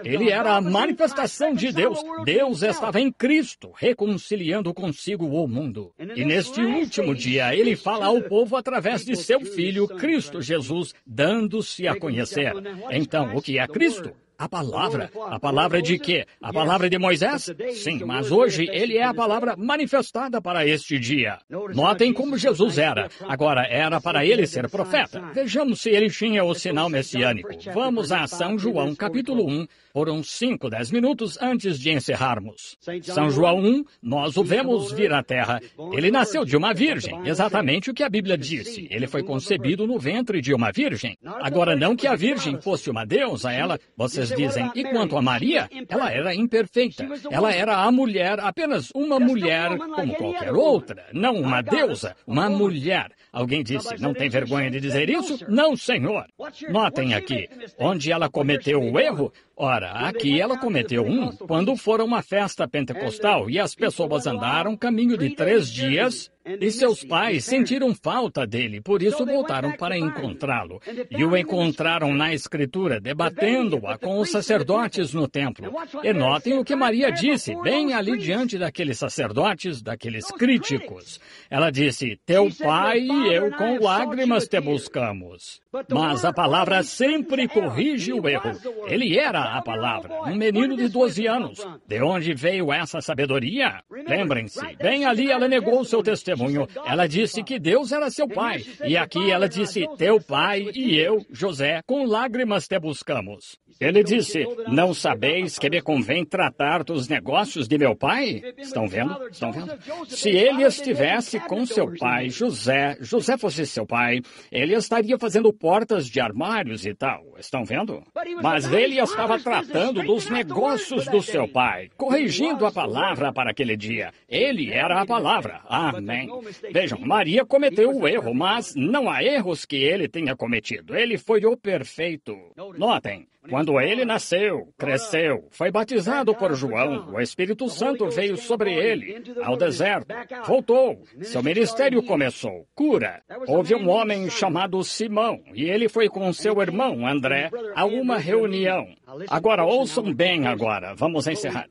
Ele era a manifestação de Deus. Deus estava em Cristo, reconciliando consigo o mundo. E neste último dia, ele fala ao povo através de seu Filho, Cristo Jesus, dando-se a conhecer. Então, o que é Cristo? A palavra. A palavra de quê? A palavra de Moisés? Sim, mas hoje ele é a palavra manifestada para este dia. Notem como Jesus era. Agora, era para ele ser profeta. Vejamos se ele tinha o sinal messiânico. Vamos a São João, capítulo 1, por uns 5, 10 minutos antes de encerrarmos. São João 1, nós o vemos vir à terra. Ele nasceu de uma virgem, exatamente o que a Bíblia disse. Ele foi concebido no ventre de uma virgem. Agora, não que a virgem fosse uma deusa, vocês dizem, e quanto a Maria, ela era imperfeita. Ela era a mulher, apenas uma mulher como qualquer outra, não uma deusa, uma mulher. Alguém disse, não tem vergonha de dizer isso? Não, Senhor. Notem aqui, onde ela cometeu o erro. Ora, aqui ela cometeu quando foram uma festa pentecostal e as pessoas andaram caminho de 3 dias E seus pais sentiram falta dele, por isso voltaram para encontrá-lo. E o encontraram na Escritura, debatendo-a com os sacerdotes no templo. E notem o que Maria disse, bem ali diante daqueles sacerdotes, daqueles críticos. Ela disse, teu pai e eu com lágrimas te buscamos. Mas a palavra sempre corrige o erro. Ele era a palavra, um menino de 12 anos. De onde veio essa sabedoria? Lembrem-se, bem ali ela negou seu testemunho. Ela disse que Deus era seu pai. E aqui ela disse, teu pai e eu, José, com lágrimas te buscamos. Ele disse, não sabeis que me convém tratar dos negócios de meu pai? Estão vendo? Estão vendo? Se ele estivesse com seu pai, José fosse seu pai, ele estaria fazendo portas de armários e tal. Estão vendo? Mas ele estava tratando dos negócios do seu pai, corrigindo a palavra para aquele dia. Ele era a palavra. Amém. Vejam, Maria cometeu o erro, mas não há erros que ele tenha cometido. Ele foi o perfeito. Notem. Quando ele nasceu, cresceu, foi batizado por João, o Espírito Santo veio sobre ele, ao deserto, voltou, seu ministério começou, cura. Houve um homem chamado Simão, e ele foi com seu irmão André a uma reunião. Agora, ouçam bem agora, vamos encerrar,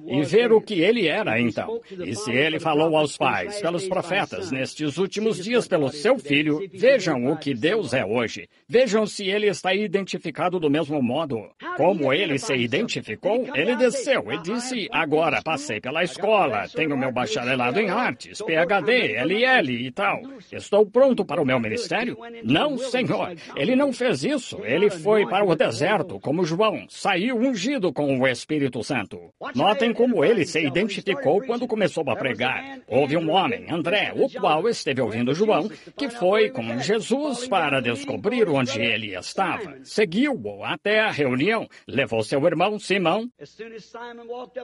e ver o que ele era então. E se ele falou aos pais, pelos profetas, nestes últimos dias pelo seu filho, vejam o que Deus é hoje. Vejam se ele está identificado do mesmo modo. Como ele se identificou, ele desceu e disse, agora passei pela escola, tenho meu bacharelado em artes, PhD, LL e tal. Estou pronto para o meu ministério? Não, Senhor. Ele não fez isso. Ele foi para o deserto, como João, saiu ungido com o Espírito Santo. Notem como ele se identificou quando começou a pregar. Houve um homem, André, o qual esteve ouvindo João, que foi com Jesus para descobrir onde ele estava. Seguiu-o até a reunião, levou seu irmão Simão.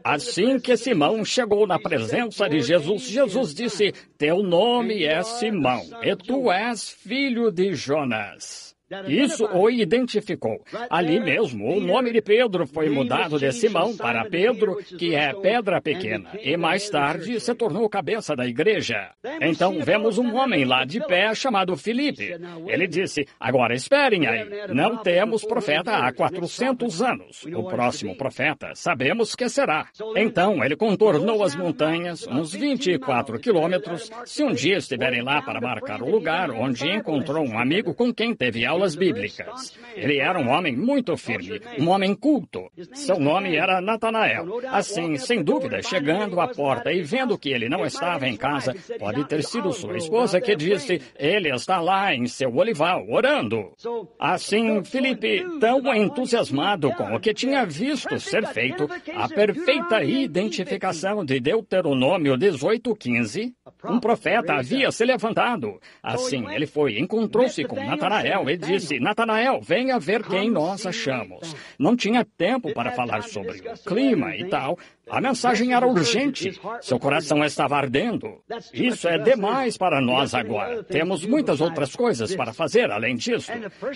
Assim que Simão chegou na presença de Jesus, Jesus disse, teu nome é Simão, e tu és filho de Jonas. Isso o identificou. Ali mesmo, o nome de Pedro foi mudado de Simão para Pedro, que é pedra pequena, e mais tarde se tornou cabeça da igreja. Então vemos um homem lá de pé chamado Filipe. Ele disse, agora esperem aí, não temos profeta há 400 anos. O próximo profeta sabemos que será. Então ele contornou as montanhas, uns 24 quilômetros, se um dia estiverem lá para marcar o lugar onde encontrou um amigo com quem teve aulas bíblicas. Ele era um homem muito firme, um homem culto. Seu nome era Natanael. Assim, sem dúvida, chegando à porta e vendo que ele não estava em casa, pode ter sido sua esposa que disse, ele está lá em seu olival, orando. Assim, Filipe, tão entusiasmado com o que tinha visto ser feito, a perfeita identificação de Deuteronômio 18:15, um profeta havia se levantado. Assim, ele foi, encontrou-se com Natanael e disse, Natanael, venha ver quem nós achamos. Não tinha tempo para falar sobre o clima e tal. A mensagem era urgente. Seu coração estava ardendo. Isso é demais para nós agora. Temos muitas outras coisas para fazer além disso.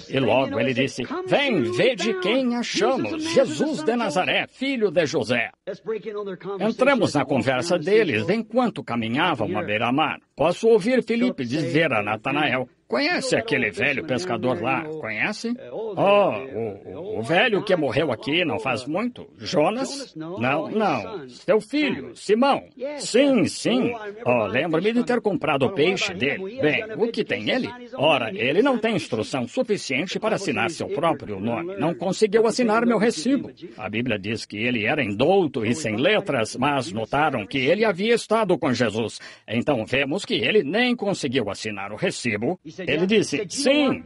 E logo ele disse, vem, vede quem achamos. Jesus de Nazaré, filho de José. Entramos na conversa deles enquanto caminhavam à beira-mar. Posso ouvir Filipe dizer a Natanael, conhece aquele velho pescador lá? Conhece? O velho que morreu aqui não faz muito? Jonas? Não. Seu filho, Simão. Sim. Lembro-me de ter comprado o peixe dele. Bem, o que tem ele? Ora, ele não tem instrução suficiente para assinar seu próprio nome. Não conseguiu assinar meu recibo. A Bíblia diz que ele era indouto e sem letras, mas notaram que ele havia estado com Jesus. Então vemos que ele nem conseguiu assinar o recibo. Ele disse, sim,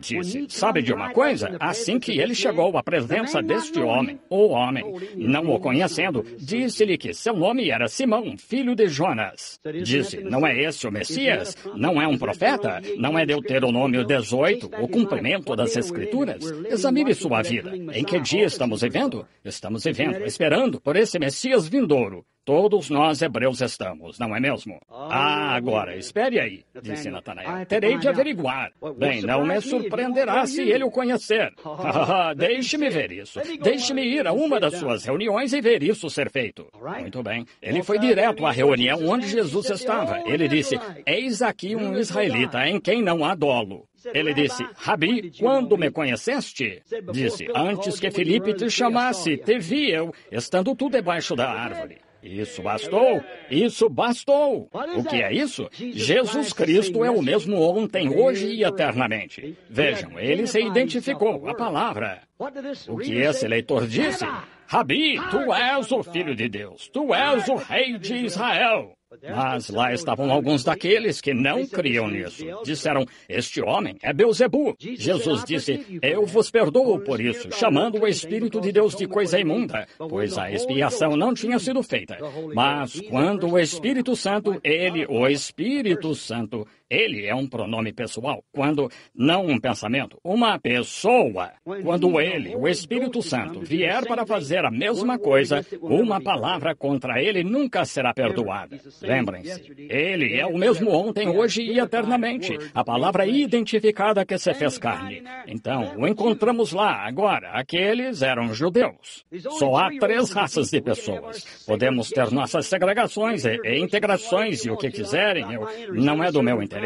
sabe de uma coisa? Assim que ele chegou à presença deste homem, o homem, não o conhecendo, disse-lhe que seu nome era Simão, filho de Jonas. Disse, não é esse o Messias? Não é um profeta? Não é Deuteronômio 18, o cumprimento das Escrituras? Examine sua vida. Em que dia estamos vivendo? Estamos vivendo, esperando por esse Messias vindouro. Todos nós hebreus estamos, não é mesmo? Agora, espere aí, disse Natanael. Terei de averiguar. Bem, não me surpreenderá se ele o conhecer. Deixe-me ver isso. Deixe-me ir a uma das suas reuniões e ver isso ser feito. Muito bem. Ele foi direto à reunião onde Jesus estava. Ele disse, eis aqui um israelita em quem não há dolo. Ele disse, Rabi, quando me conheceste? Disse, antes que Filipe te chamasse, te vi eu, estando tu debaixo da árvore. Isso bastou? Isso bastou! O que é isso? Jesus Cristo é o mesmo ontem, hoje e eternamente. Vejam, ele se identificou, a palavra. O que esse leitor disse? Rabi, tu és o Filho de Deus, tu és o Rei de Israel. Mas lá estavam alguns daqueles que não criam nisso. Disseram, este homem é Belzebu. Jesus disse, eu vos perdoo por isso, chamando o Espírito de Deus de coisa imunda, pois a expiação não tinha sido feita. Mas quando o Espírito Santo, o Espírito Santo, ele é um pronome pessoal, quando não um pensamento, uma pessoa. Quando ele, o Espírito Santo, vier para fazer a mesma coisa, uma palavra contra ele nunca será perdoada. Lembrem-se, ele é o mesmo ontem, hoje e eternamente, a palavra identificada que se fez carne. Então, o encontramos lá, agora, aqueles eram judeus. Só há 3 raças de pessoas. Podemos ter nossas segregações e integrações e o que quiserem, não é do meu interesse.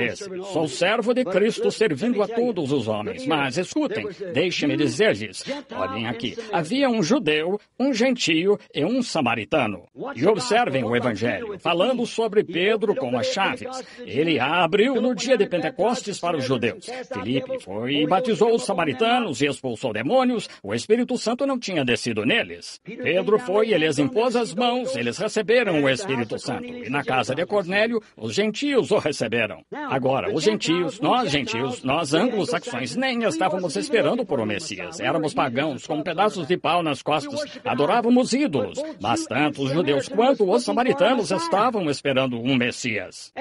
Sou servo de Cristo servindo a todos os homens. Mas escutem, deixe-me dizer-lhes, olhem aqui, havia um judeu, um gentio e um samaritano. E observem o Evangelho, falando sobre Pedro com as chaves. Ele a abriu no dia de Pentecostes para os judeus. Filipe foi e batizou os samaritanos e expulsou demônios. O Espírito Santo não tinha descido neles. Pedro foi e lhes impôs as mãos. Eles receberam o Espírito Santo. E na casa de Cornélio, os gentios o receberam. Agora, os gentios, nós anglo-saxões, nem estávamos esperando por o Messias. Éramos pagãos, com pedaços de pau nas costas. Adorávamos ídolos. Mas tanto os judeus quanto os samaritanos estavam esperando um Messias.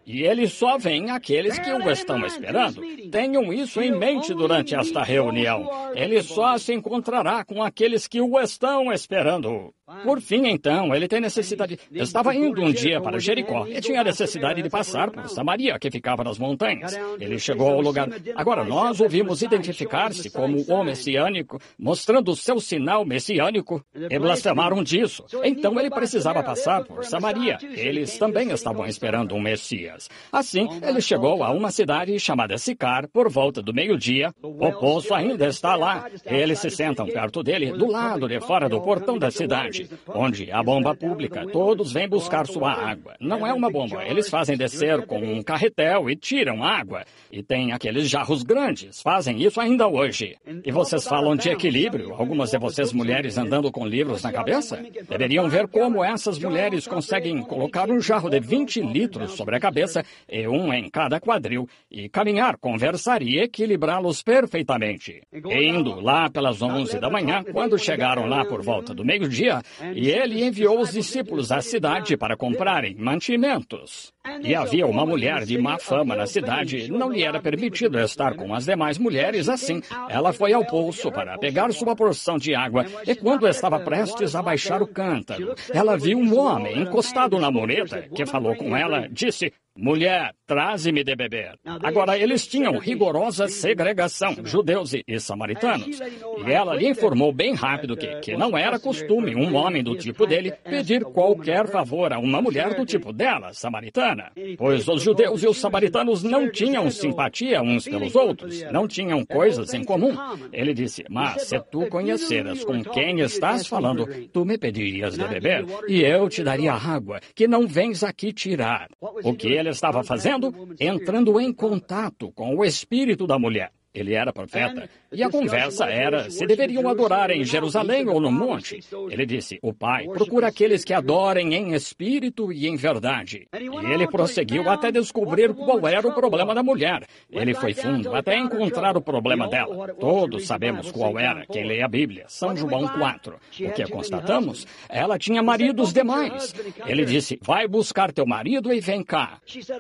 E ele só vem àqueles que o estão esperando. Tenham isso em mente durante esta reunião. Ele só se encontrará com aqueles que o estão esperando. Por fim, então, ele tem necessidade... Estava indo um dia para Jericó e tinha necessidade de passar por Samaria, que ficava nas montanhas. Ele chegou ao lugar... Agora, nós ouvimos identificar-se como o messiânico, mostrando o seu sinal messiânico, e blasfemaram disso. Então, ele precisava passar por Samaria. Eles também estavam esperando um Messias. Assim, ele chegou a uma cidade chamada Sicar, por volta do meio-dia. O poço ainda está lá. Eles se sentam perto dele, do lado de fora do portão da cidade, onde a bomba pública, todos vêm buscar sua água. Não é uma bomba, eles fazem descer com um carretel e tiram água. E tem aqueles jarros grandes, fazem isso ainda hoje. E vocês falam de equilíbrio, algumas de vocês mulheres andando com livros na cabeça? Deveriam ver como essas mulheres conseguem colocar um jarro de 20 litros sobre a cabeça e um em cada quadril, e caminhar, conversar e equilibrá-los perfeitamente. E indo lá pelas 11 da manhã, quando chegaram lá por volta do meio-dia, e ele enviou os discípulos à cidade para comprarem mantimentos. E havia uma mulher de má fama na cidade, não lhe era permitido estar com as demais mulheres assim. Ela foi ao poço para pegar sua porção de água, e quando estava prestes a baixar o cântaro, ela viu um homem encostado na mureta, que falou com ela, disse... Mulher, traze-me de beber. Agora, eles tinham rigorosa segregação, judeus e samaritanos. E ela lhe informou bem rápido que não era costume um homem do tipo dele pedir qualquer favor a uma mulher do tipo dela, samaritana. Pois os judeus e os samaritanos não tinham simpatia uns pelos outros, não tinham coisas em comum. Ele disse, mas se tu conheceras com quem estás falando, tu me pedirias de beber, e eu te daria água, que não vens aqui tirar. O que ele estava fazendo? Entrando em contato com o espírito da mulher. Ele era profeta, e a conversa era se deveriam adorar em Jerusalém ou no monte. Ele disse, o Pai procura aqueles que adorem em espírito e em verdade. E ele prosseguiu até descobrir qual era o problema da mulher. Ele foi fundo até encontrar o problema dela. Todos sabemos qual era, quem lê a Bíblia, São João 4. O que constatamos? Ela tinha maridos demais. Ele disse, vai buscar teu marido e vem cá.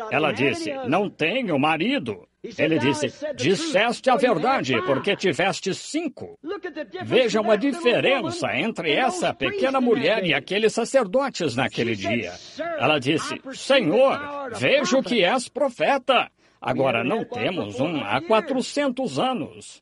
Ela disse, não tenho marido. Ele disse, disseste a verdade, porque tiveste 5. Vejam a diferença entre essa pequena mulher e aqueles sacerdotes naquele dia. Ela disse, Senhor, vejo que és profeta. Agora não temos um há 400 anos.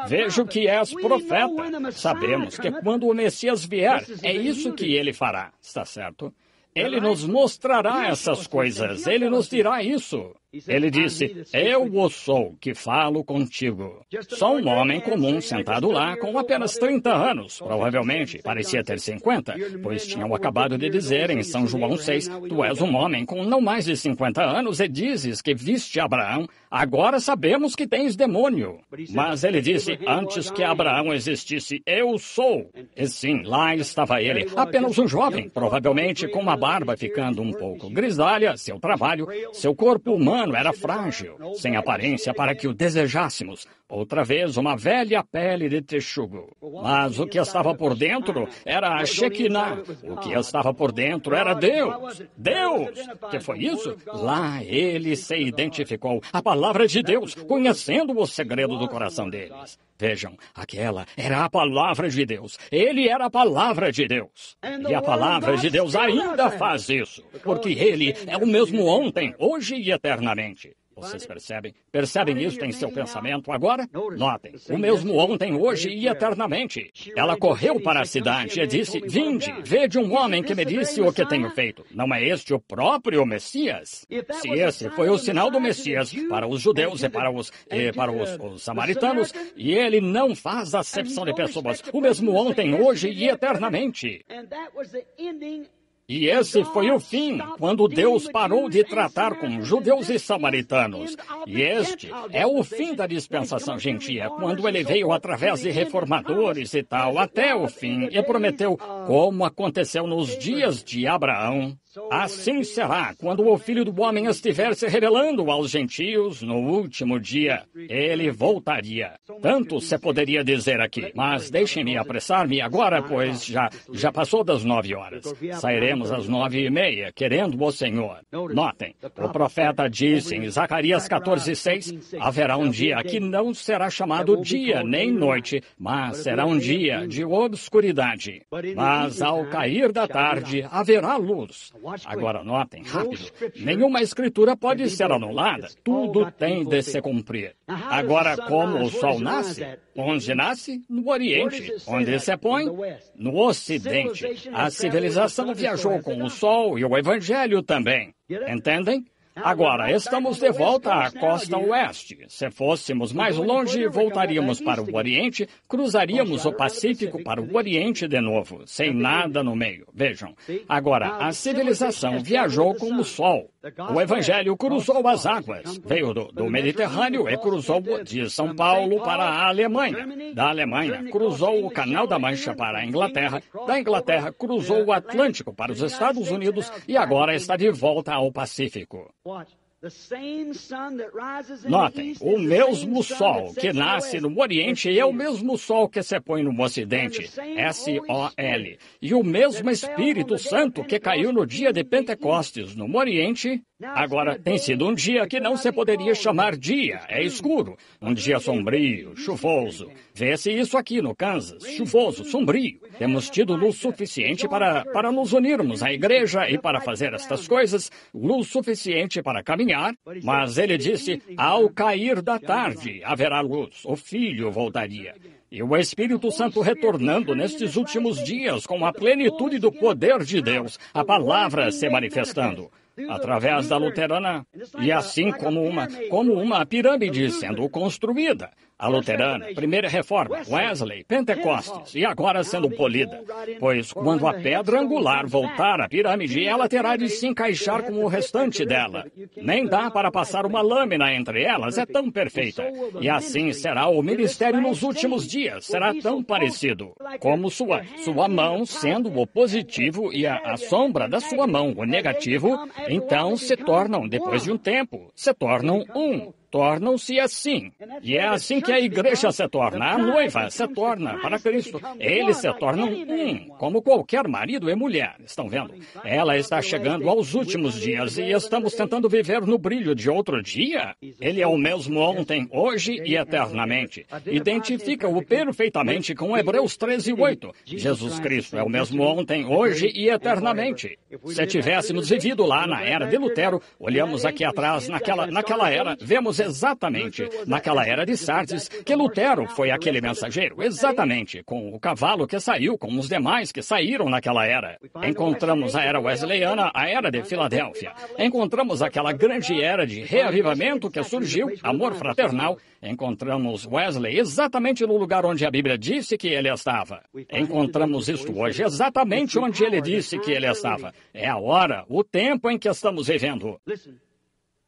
Vejo que és profeta. Sabemos que quando o Messias vier, é isso que ele fará. Está certo? Ele nos mostrará essas coisas. Ele nos dirá isso. Ele disse, eu o sou que falo contigo. Só um homem comum sentado lá com apenas 30 anos. Provavelmente parecia ter 50, pois tinham acabado de dizer em São João 6, tu és um homem com não mais de 50 anos e dizes que viste Abraão. Agora sabemos que tens demônio. Mas ele disse, antes que Abraão existisse, eu sou. E sim, lá estava ele, apenas um jovem, provavelmente com uma barba ficando um pouco grisalha, seu trabalho, seu corpo humano era frágil, sem aparência para que o desejássemos. Outra vez, uma velha pele de texugo. Mas o que estava por dentro era a Shekinah. O que estava por dentro era Deus. Deus! Que foi isso? Lá ele se identificou. A palavra de Deus, conhecendo o segredo do coração deles. Vejam, aquela era a palavra de Deus. Ele era a palavra de Deus. E a palavra de Deus ainda faz isso. Porque ele é o mesmo ontem, hoje e eternamente. Vocês percebem? Percebem isso em seu pensamento agora? Notem, o mesmo ontem, hoje e eternamente. Ela correu para a cidade e disse, vinde, vede um homem que me disse o que tenho feito. Não é este o próprio Messias? Se esse foi o sinal do Messias para os judeus e para os samaritanos, e ele não faz acepção de pessoas, o mesmo ontem, hoje e eternamente. E esse foi o fim, quando Deus parou de tratar com judeus e samaritanos. E este é o fim da dispensação gentia, quando ele veio através de reformadores e tal, até o fim, e prometeu, como aconteceu nos dias de Abraão, assim será quando o Filho do Homem estiver se revelando aos gentios no último dia. Ele voltaria. Tanto se poderia dizer aqui, mas deixem-me apressar-me agora, pois já passou das 9 horas. Sairemos às 9:30, querendo o Senhor. Notem, o profeta disse em Zacarias 14:6, haverá um dia que não será chamado dia nem noite, mas será um dia de obscuridade. Mas ao cair da tarde haverá luz. Agora notem, rápido, nenhuma escritura pode ser anulada. Tudo tem de se cumprir. Agora, como o sol nasce? Onde nasce? No Oriente. Onde se põe? No Ocidente. A civilização viajou com o sol e o Evangelho também. Entendem? Agora, estamos de volta à costa oeste. Se fôssemos mais longe, voltaríamos para o Oriente, cruzaríamos o Pacífico para o Oriente de novo, sem nada no meio. Vejam, agora, a civilização viajou com o Sol. O Evangelho cruzou as águas, veio do Mediterrâneo e cruzou de São Paulo para a Alemanha. Da Alemanha, cruzou o Canal da Mancha para a Inglaterra. Da Inglaterra, cruzou o Atlântico para os Estados Unidos e agora está de volta ao Pacífico. Notem, o mesmo sol que nasce no Oriente é o mesmo sol que se põe no Ocidente, S-O-L. E o mesmo Espírito Santo que caiu no dia de Pentecostes no Oriente, agora tem sido um dia que não se poderia chamar dia, é escuro, um dia sombrio, chuvoso. Vê-se isso aqui no Kansas, chuvoso, sombrio. Temos tido luz suficiente para nos unirmos à igreja e para fazer estas coisas, luz suficiente para caminhar, mas ele disse, ao cair da tarde haverá luz, o Filho voltaria. E o Espírito Santo retornando nestes últimos dias com a plenitude do poder de Deus, a palavra se manifestando. Através da luterana, e assim como uma pirâmide sendo construída. A luterana, primeira reforma, Wesley, Pentecostes, e agora sendo polida. Pois quando a pedra angular voltar à pirâmide, ela terá de se encaixar com o restante dela. Nem dá para passar uma lâmina entre elas, é tão perfeita. E assim será o ministério nos últimos dias, será tão parecido. Como sua mão sendo o positivo e a sombra da sua mão, o negativo, então se tornam, depois de um tempo, se tornam um. tornam-se assim. E é assim que a igreja se torna, a noiva se torna para Cristo. Eles se tornam como qualquer marido e mulher. Estão vendo? Ela está chegando aos últimos dias e estamos tentando viver no brilho de outro dia. Ele é o mesmo ontem, hoje e eternamente. Identifica-o perfeitamente com Hebreus 13:8. Jesus Cristo é o mesmo ontem, hoje e eternamente. Se tivéssemos vivido lá na era de Lutero, olhamos aqui atrás, naquela era, vemos exatamente, naquela era de Sardes, que Lutero foi aquele mensageiro, exatamente, com o cavalo que saiu, com os demais que saíram naquela era. Encontramos a era wesleyana, a era de Filadélfia. Encontramos aquela grande era de reavivamento que surgiu, amor fraternal. Encontramos Wesley exatamente no lugar onde a Bíblia disse que ele estava. Encontramos isto hoje exatamente onde ele disse que ele estava. É a hora, o tempo em que estamos vivendo.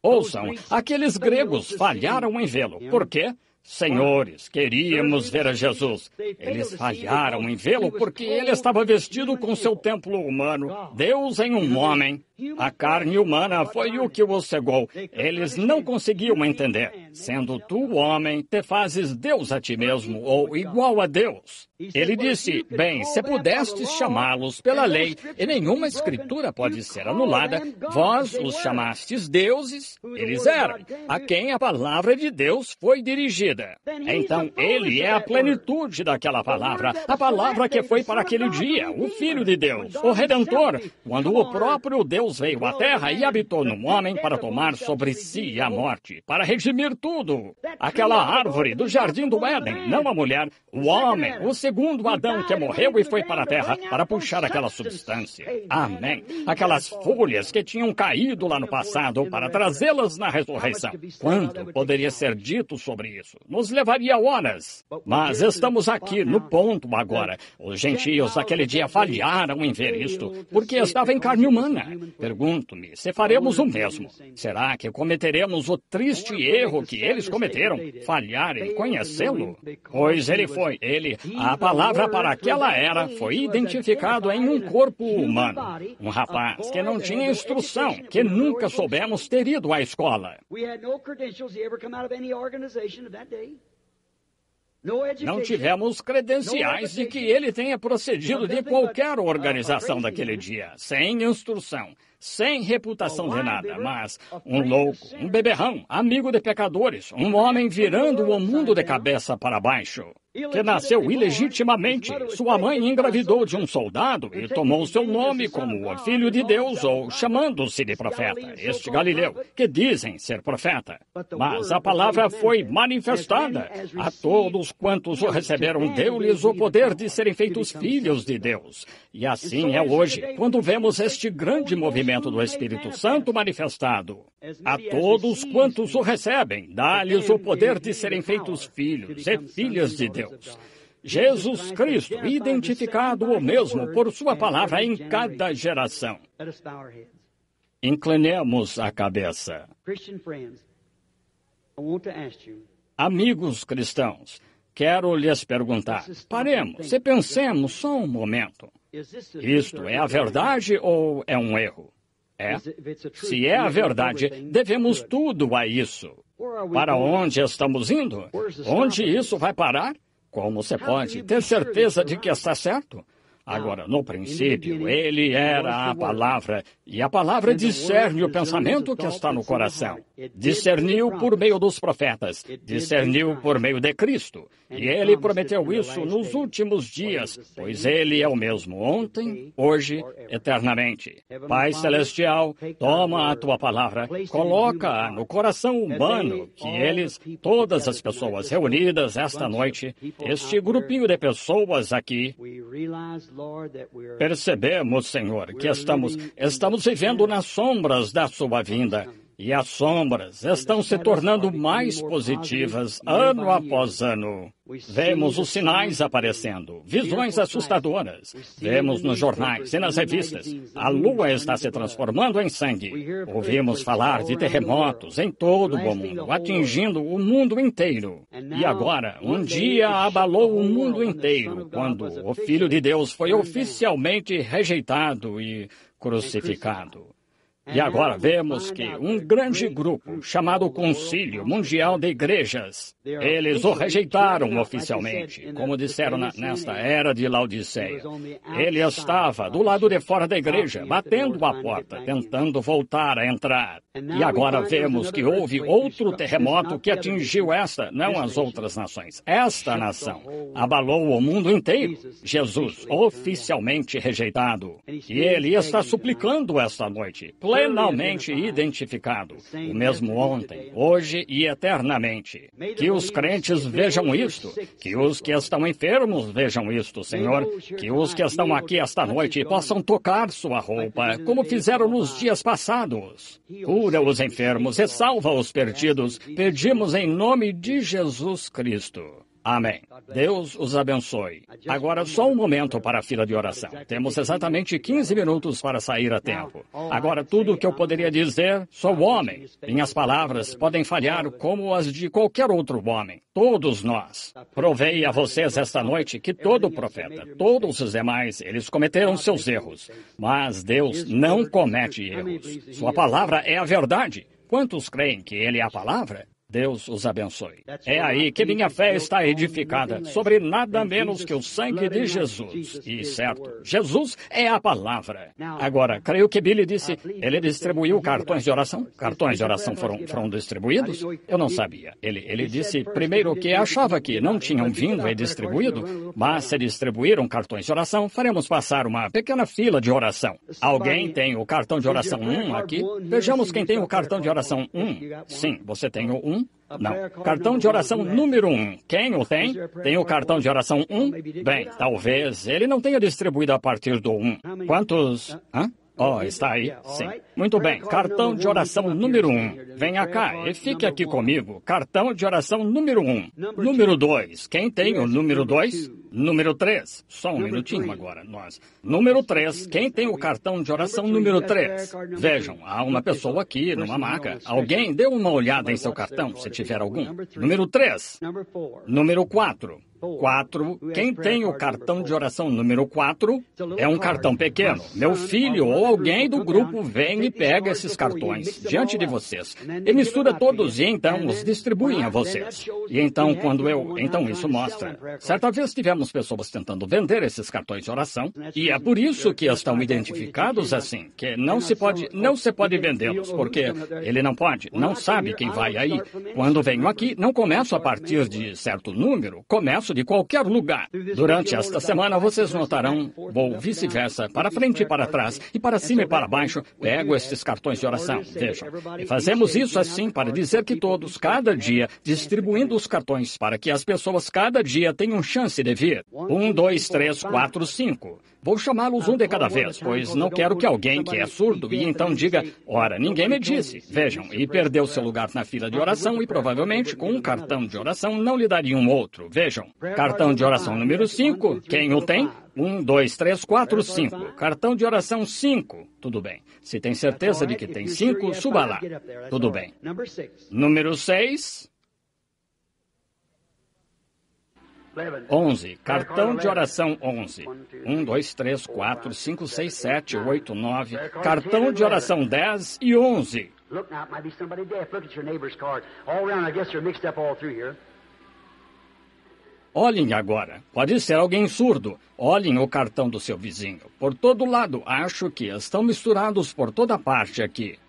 Ouçam, aqueles gregos falharam em vê-lo. Por quê? Senhores, queríamos ver a Jesus. Eles falharam em vê-lo porque ele estava vestido com seu templo humano, Deus em um homem. A carne humana foi o que o cegou. Eles não conseguiam entender. Sendo tu homem, te fazes Deus a ti mesmo, ou igual a Deus. Ele disse, bem, se pudestes chamá-los pela lei, e nenhuma escritura pode ser anulada, vós os chamastes deuses, eles eram, a quem a palavra de Deus foi dirigida. Então, ele é a plenitude daquela palavra, a palavra que foi para aquele dia, o Filho de Deus, o Redentor, quando o próprio Deus veio à terra e habitou num homem para tomar sobre si a morte, para redimir tudo. Aquela árvore do jardim do Éden, não a mulher, o homem, o segundo Adão que morreu e foi para a terra para puxar aquela substância. Amém. Aquelas folhas que tinham caído lá no passado para trazê-las na ressurreição. Quanto poderia ser dito sobre isso? Nos levaria horas. Mas estamos aqui no ponto agora. Os gentios daquele dia falharam em ver isto, porque estava em carne humana. Pergunto-me se faremos o mesmo. Será que cometeremos o triste erro que eles cometeram, falhar em conhecê-lo? Pois a palavra para aquela era foi identificado em um corpo humano. Um rapaz que não tinha instrução, que nunca soubemos ter ido à escola. Não tivemos credenciais de que ele tenha procedido de qualquer organização daquele dia, sem instrução, sem reputação de nada, mas um louco, um beberrão, amigo de pecadores, um homem virando o mundo de cabeça para baixo, que nasceu ilegitimamente. Sua mãe engravidou de um soldado e tomou seu nome como o Filho de Deus, ou chamando-se de profeta, este Galileu, que dizem ser profeta. Mas a palavra foi manifestada. A todos quantos o receberam, deu-lhes o poder de serem feitos filhos de Deus. E assim é hoje, quando vemos este grande movimento do Espírito Santo manifestado. A todos quantos o recebem, dá-lhes o poder de serem feitos filhos e filhas de Deus. Jesus Cristo, identificado o mesmo por sua palavra em cada geração. Inclinemos a cabeça. Amigos cristãos, quero lhes perguntar, paremos e pensemos só um momento. Isto é a verdade ou é um erro? É. Se é a verdade, devemos tudo a isso. Para onde estamos indo? Onde isso vai parar? Como você pode ter certeza de que está certo? Agora, no princípio, ele era a palavra, e a palavra discerne o pensamento que está no coração. Discerniu por meio dos profetas, discerniu por meio de Cristo. E ele prometeu isso nos últimos dias, pois ele é o mesmo ontem, hoje, eternamente. Pai Celestial, toma a tua palavra, coloca-a no coração humano, que eles, todas as pessoas reunidas esta noite, este grupinho de pessoas aqui, percebemos, Senhor, que estamos vivendo nas sombras da sua vinda. E as sombras estão se tornando mais positivas ano após ano. Vemos os sinais aparecendo, visões assustadoras. Vemos nos jornais e nas revistas. A lua está se transformando em sangue. Ouvimos falar de terremotos em todo o mundo, atingindo o mundo inteiro. E agora, um dia abalou o mundo inteiro, quando o Filho de Deus foi oficialmente rejeitado e crucificado. E agora vemos que um grande grupo, chamado Concílio Mundial de Igrejas, eles o rejeitaram oficialmente, como disseram nesta era de Laodiceia. Ele estava do lado de fora da igreja, batendo a porta, tentando voltar a entrar. E agora vemos que houve outro terremoto que atingiu não as outras nações, esta nação. Abalou o mundo inteiro. Jesus, oficialmente rejeitado. E ele está suplicando esta noite, plenamente identificado, o mesmo ontem, hoje e eternamente. Que os crentes vejam isto, que os que estão enfermos vejam isto, Senhor, que os que estão aqui esta noite possam tocar sua roupa, como fizeram nos dias passados. Cura os enfermos e salva os perdidos, pedimos em nome de Jesus Cristo. Amém. Deus os abençoe. Agora, só um momento para a fila de oração. Temos exatamente 15 minutos para sair a tempo. Agora, tudo o que eu poderia dizer, sou homem. Minhas palavras podem falhar como as de qualquer outro homem. Todos nós. Provei a vocês esta noite que todo profeta, todos os demais, eles cometeram seus erros. Mas Deus não comete erros. Sua palavra é a verdade. Quantos creem que Ele é a palavra? Deus os abençoe. É aí que minha fé está edificada, sobre nada menos que o sangue de Jesus. E certo, Jesus é a palavra. Agora, creio que Billy disse, ele distribuiu cartões de oração? Cartões de oração foram distribuídos? Eu não sabia. Ele disse primeiro que achava que não tinham vindo e distribuído, mas se distribuíram cartões de oração, faremos passar uma pequena fila de oração. Alguém tem o cartão de oração 1 aqui? Vejamos quem tem o cartão de oração 1. Sim, você tem o 1? Não. Cartão de oração número 1. Quem o tem? Tem o cartão de oração 1? Bem, talvez ele não tenha distribuído a partir do 1. Quantos? Hã? Oh, está aí? Sim. Muito bem. Cartão de oração número 1. Venha cá e fique aqui comigo. Cartão de oração número 1. Número 2. Quem tem o número 2? Número 3. Só um minutinho agora, nós. Número 3. Quem tem o cartão de oração número 3? Vejam, há uma pessoa aqui numa maca. Alguém dê uma olhada em seu cartão, se tiver algum. Número 3. Número 4. 4. Quem tem o cartão de oração número 4 é um cartão pequeno. Meu filho ou alguém do grupo vem e pega esses cartões diante de vocês e mistura todos e então os distribuem a vocês. E então, então isso mostra. Certa vez tivemos pessoas tentando vender esses cartões de oração e é por isso que estão identificados assim, que não se pode vendê-los, porque ele não sabe quem vai aí. Quando venho aqui, não começo a partir de certo número, começo de qualquer lugar. Durante esta semana, vocês notarão, ou vice-versa, para frente e para trás, e para cima e para baixo, pego estes cartões de oração. Vejam. E fazemos isso assim para dizer que todos, cada dia, distribuindo os cartões para que as pessoas cada dia tenham chance de vir. 1, 2, 3, 4, 5. Vou chamá-los um de cada vez, pois não quero que alguém que é surdo e então diga, ora, ninguém me disse. Vejam, e perdeu seu lugar na fila de oração e provavelmente com um cartão de oração não lhe daria um outro. Vejam, cartão de oração número 5, quem o tem? 1, 2, 3, 4, 5. Cartão de oração 5. Tudo bem. Se tem certeza de que tem 5, suba lá. Tudo bem. Número 6. 11. Cartão de oração 11. 1, 2, 3, 4, 5, 6, 7, 8, 9. Cartão de oração 10 e 11. Olhem agora. Pode ser alguém surdo. Olhem o cartão do seu vizinho. Por todo lado. Acho que estão misturados por toda parte aqui.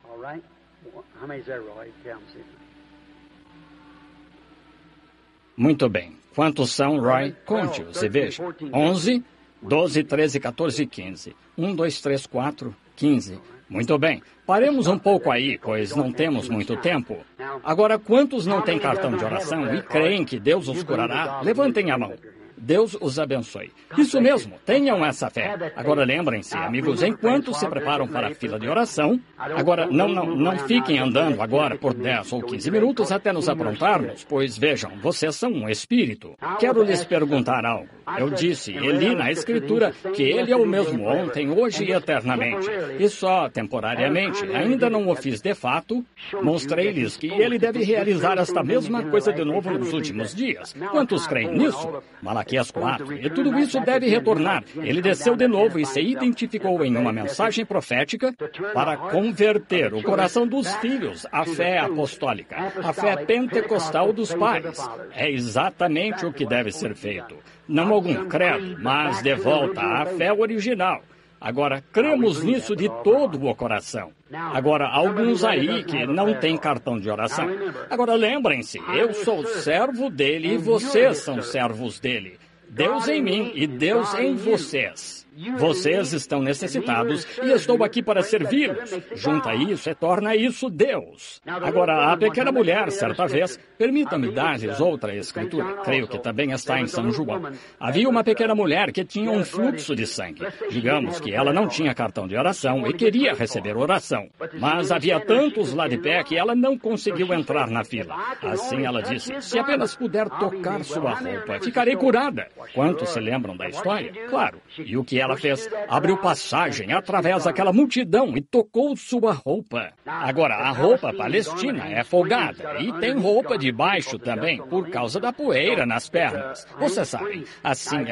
Muito bem. Quantos são, Roy? Conte-os e veja. 11, 12, 13, 14, 15. 1, 2, 3, 4, 15. Muito bem. Paremos um pouco aí, pois não temos muito tempo. Agora, quantos não têm cartão de oração e creem que Deus os curará? Levantem a mão. Deus os abençoe. Isso mesmo, tenham essa fé. Agora lembrem-se, amigos, enquanto se preparam para a fila de oração, agora não fiquem andando agora por 10 ou 15 minutos até nos aprontarmos, pois vejam, vocês são um espírito. Quero lhes perguntar algo. Eu disse e li na Escritura que Ele é o mesmo ontem, hoje e eternamente. E só temporariamente, ainda não o fiz de fato, mostrei-lhes que Ele deve realizar esta mesma coisa de novo nos últimos dias. Quantos creem nisso? Malaquias Malaquias 4. E tudo isso deve retornar. Ele desceu de novo e se identificou em uma mensagem profética para converter o coração dos filhos à fé apostólica, à fé pentecostal dos pais. É exatamente o que deve ser feito. Não algum credo, mas de volta à fé original. Agora, cremos nisso de todo o coração. Agora, alguns aí que não têm cartão de oração. Agora, lembrem-se, eu sou servo dele e vocês são servos dele. Deus em mim e Deus em vocês. Vocês estão necessitados e estou aqui para servi-los. Junta isso e torna isso Deus. Agora, a pequena mulher, certa vez, permita-me dar-lhes outra escritura. Creio que também está em São João. Havia uma pequena mulher que tinha um fluxo de sangue. Digamos que ela não tinha cartão de oração e queria receber oração. Mas havia tantos lá de pé que ela não conseguiu entrar na fila. Assim ela disse, se apenas puder tocar sua roupa, ficarei curada. Quantos se lembram da história? Claro. E o que ela fez? Abriu passagem através daquela multidão e tocou sua roupa. Agora, a roupa palestina é folgada e tem roupa de baixo também, por causa da poeira nas pernas. Você sabe, assim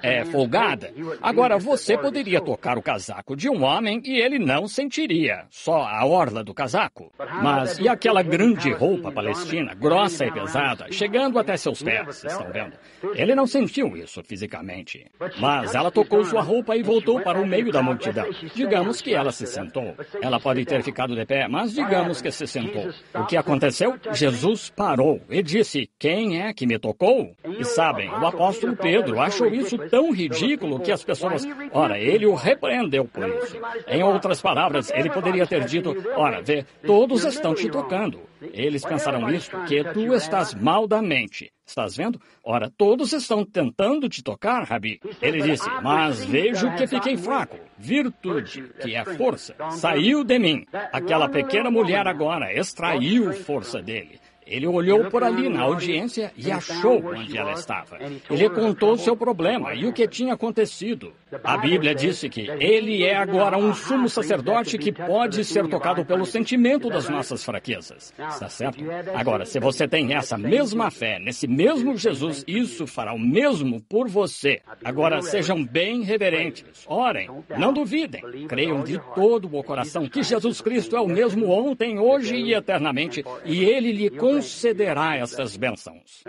é folgada. Agora, você poderia tocar o casaco de um homem e ele não sentiria, só a orla do casaco. Mas e aquela grande roupa palestina, grossa e pesada, chegando até seus pés, estão vendo? Ele não sentiu isso fisicamente. Mas ela tocou sua roupa e voltou para o meio da multidão. Digamos que ela se sentou. Ela pode ter ficado de pé, mas digamos que se sentou. O que aconteceu? Jesus parou e disse, quem é que me tocou? E sabem, o apóstolo Pedro achou isso tão ridículo que as pessoas... Ora, ele o repreendeu por isso. Em outras palavras, ele poderia ter dito, ora, vê, todos estão te tocando. Eles pensaram isso, que tu estás mal da mente. Estás vendo? Ora, todos estão tentando te tocar, Rabi. Ele disse, mas vejo que fiquei fraco. Virtude, que é força, saiu de mim. Aquela pequena mulher agora extraiu força dele. Ele olhou por ali na audiência e achou onde ela estava. Ele contou seu problema e o que tinha acontecido. A Bíblia disse que ele é agora um sumo sacerdote que pode ser tocado pelo sentimento das nossas fraquezas. Está certo? Agora, se você tem essa mesma fé nesse mesmo Jesus, isso fará o mesmo por você. Agora, sejam bem reverentes. Orem, não duvidem. Creiam de todo o coração que Jesus Cristo é o mesmo ontem, hoje e eternamente, e ele lhe concederá essas bênçãos.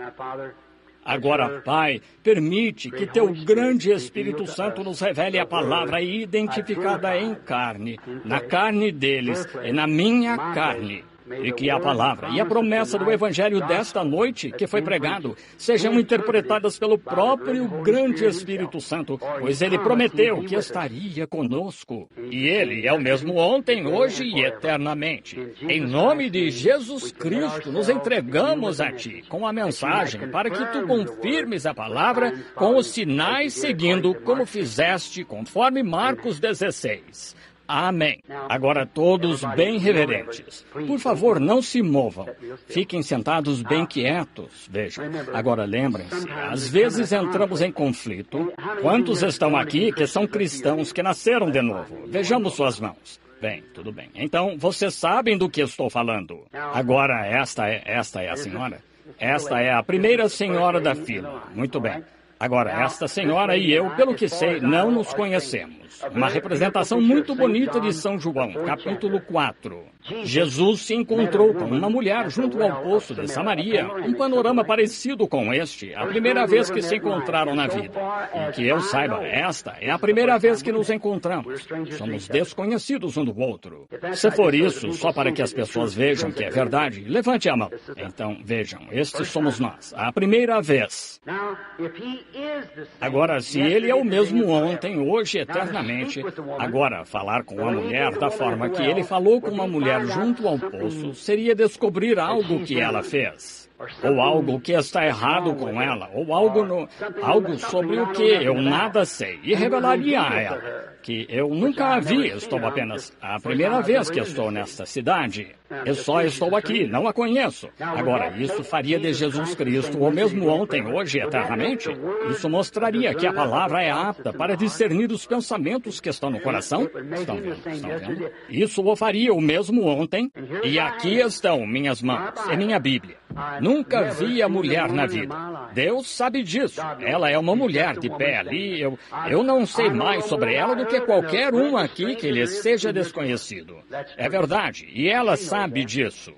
Agora, Pai, permite que Teu grande Espírito Santo nos revele a palavra identificada em carne, na carne deles e na minha carne. E que a palavra e a promessa do Evangelho desta noite, que foi pregado, sejam interpretadas pelo próprio grande Espírito Santo, pois Ele prometeu que estaria conosco. E Ele é o mesmo ontem, hoje e eternamente. Em nome de Jesus Cristo, nos entregamos a Ti, com a mensagem, para que Tu confirmes a palavra com os sinais seguindo, como fizeste, conforme Marcos 16. Amém. Agora todos bem reverentes. Por favor, não se movam. Fiquem sentados bem quietos. Vejam. Agora lembrem-se, às vezes entramos em conflito. Quantos estão aqui que são cristãos que nasceram de novo? Vejamos suas mãos. Bem, tudo bem. Então, vocês sabem do que estou falando. Agora, esta é a senhora. Esta é a primeira senhora da fila. Muito bem. Agora, esta senhora e eu, pelo que sei, não nos conhecemos. Uma representação muito bonita de São João, capítulo 4. Jesus se encontrou com uma mulher junto ao poço de Samaria, um panorama parecido com este, a primeira vez que se encontraram na vida. E que eu saiba, esta é a primeira vez que nos encontramos. Somos desconhecidos um do outro. Se for isso, só para que as pessoas vejam que é verdade, levante a mão. Então, vejam, estes somos nós, a primeira vez. Agora, se ele é o mesmo ontem, hoje, eternamente, agora, falar com a mulher da forma que ele falou com uma mulher junto ao poço seria descobrir algo que ela fez. Ou algo que está errado com ela, ou algo sobre o que eu nada sei, e revelaria a ela que eu nunca a vi, estou apenas a primeira vez que estou nesta cidade. Eu só estou aqui, não a conheço. Agora, isso faria de Jesus Cristo o mesmo ontem, hoje e eternamente? Isso mostraria que a palavra é apta para discernir os pensamentos que estão no coração? Estão vendo? Estão vendo? Isso o faria o mesmo ontem, e aqui estão minhas mãos, é minha Bíblia. Nunca vi a mulher na vida. Deus sabe disso. Ela é uma mulher de pé ali. Eu não sei mais sobre ela do que qualquer um aqui que lhe seja desconhecido. É verdade, e ela sabe disso.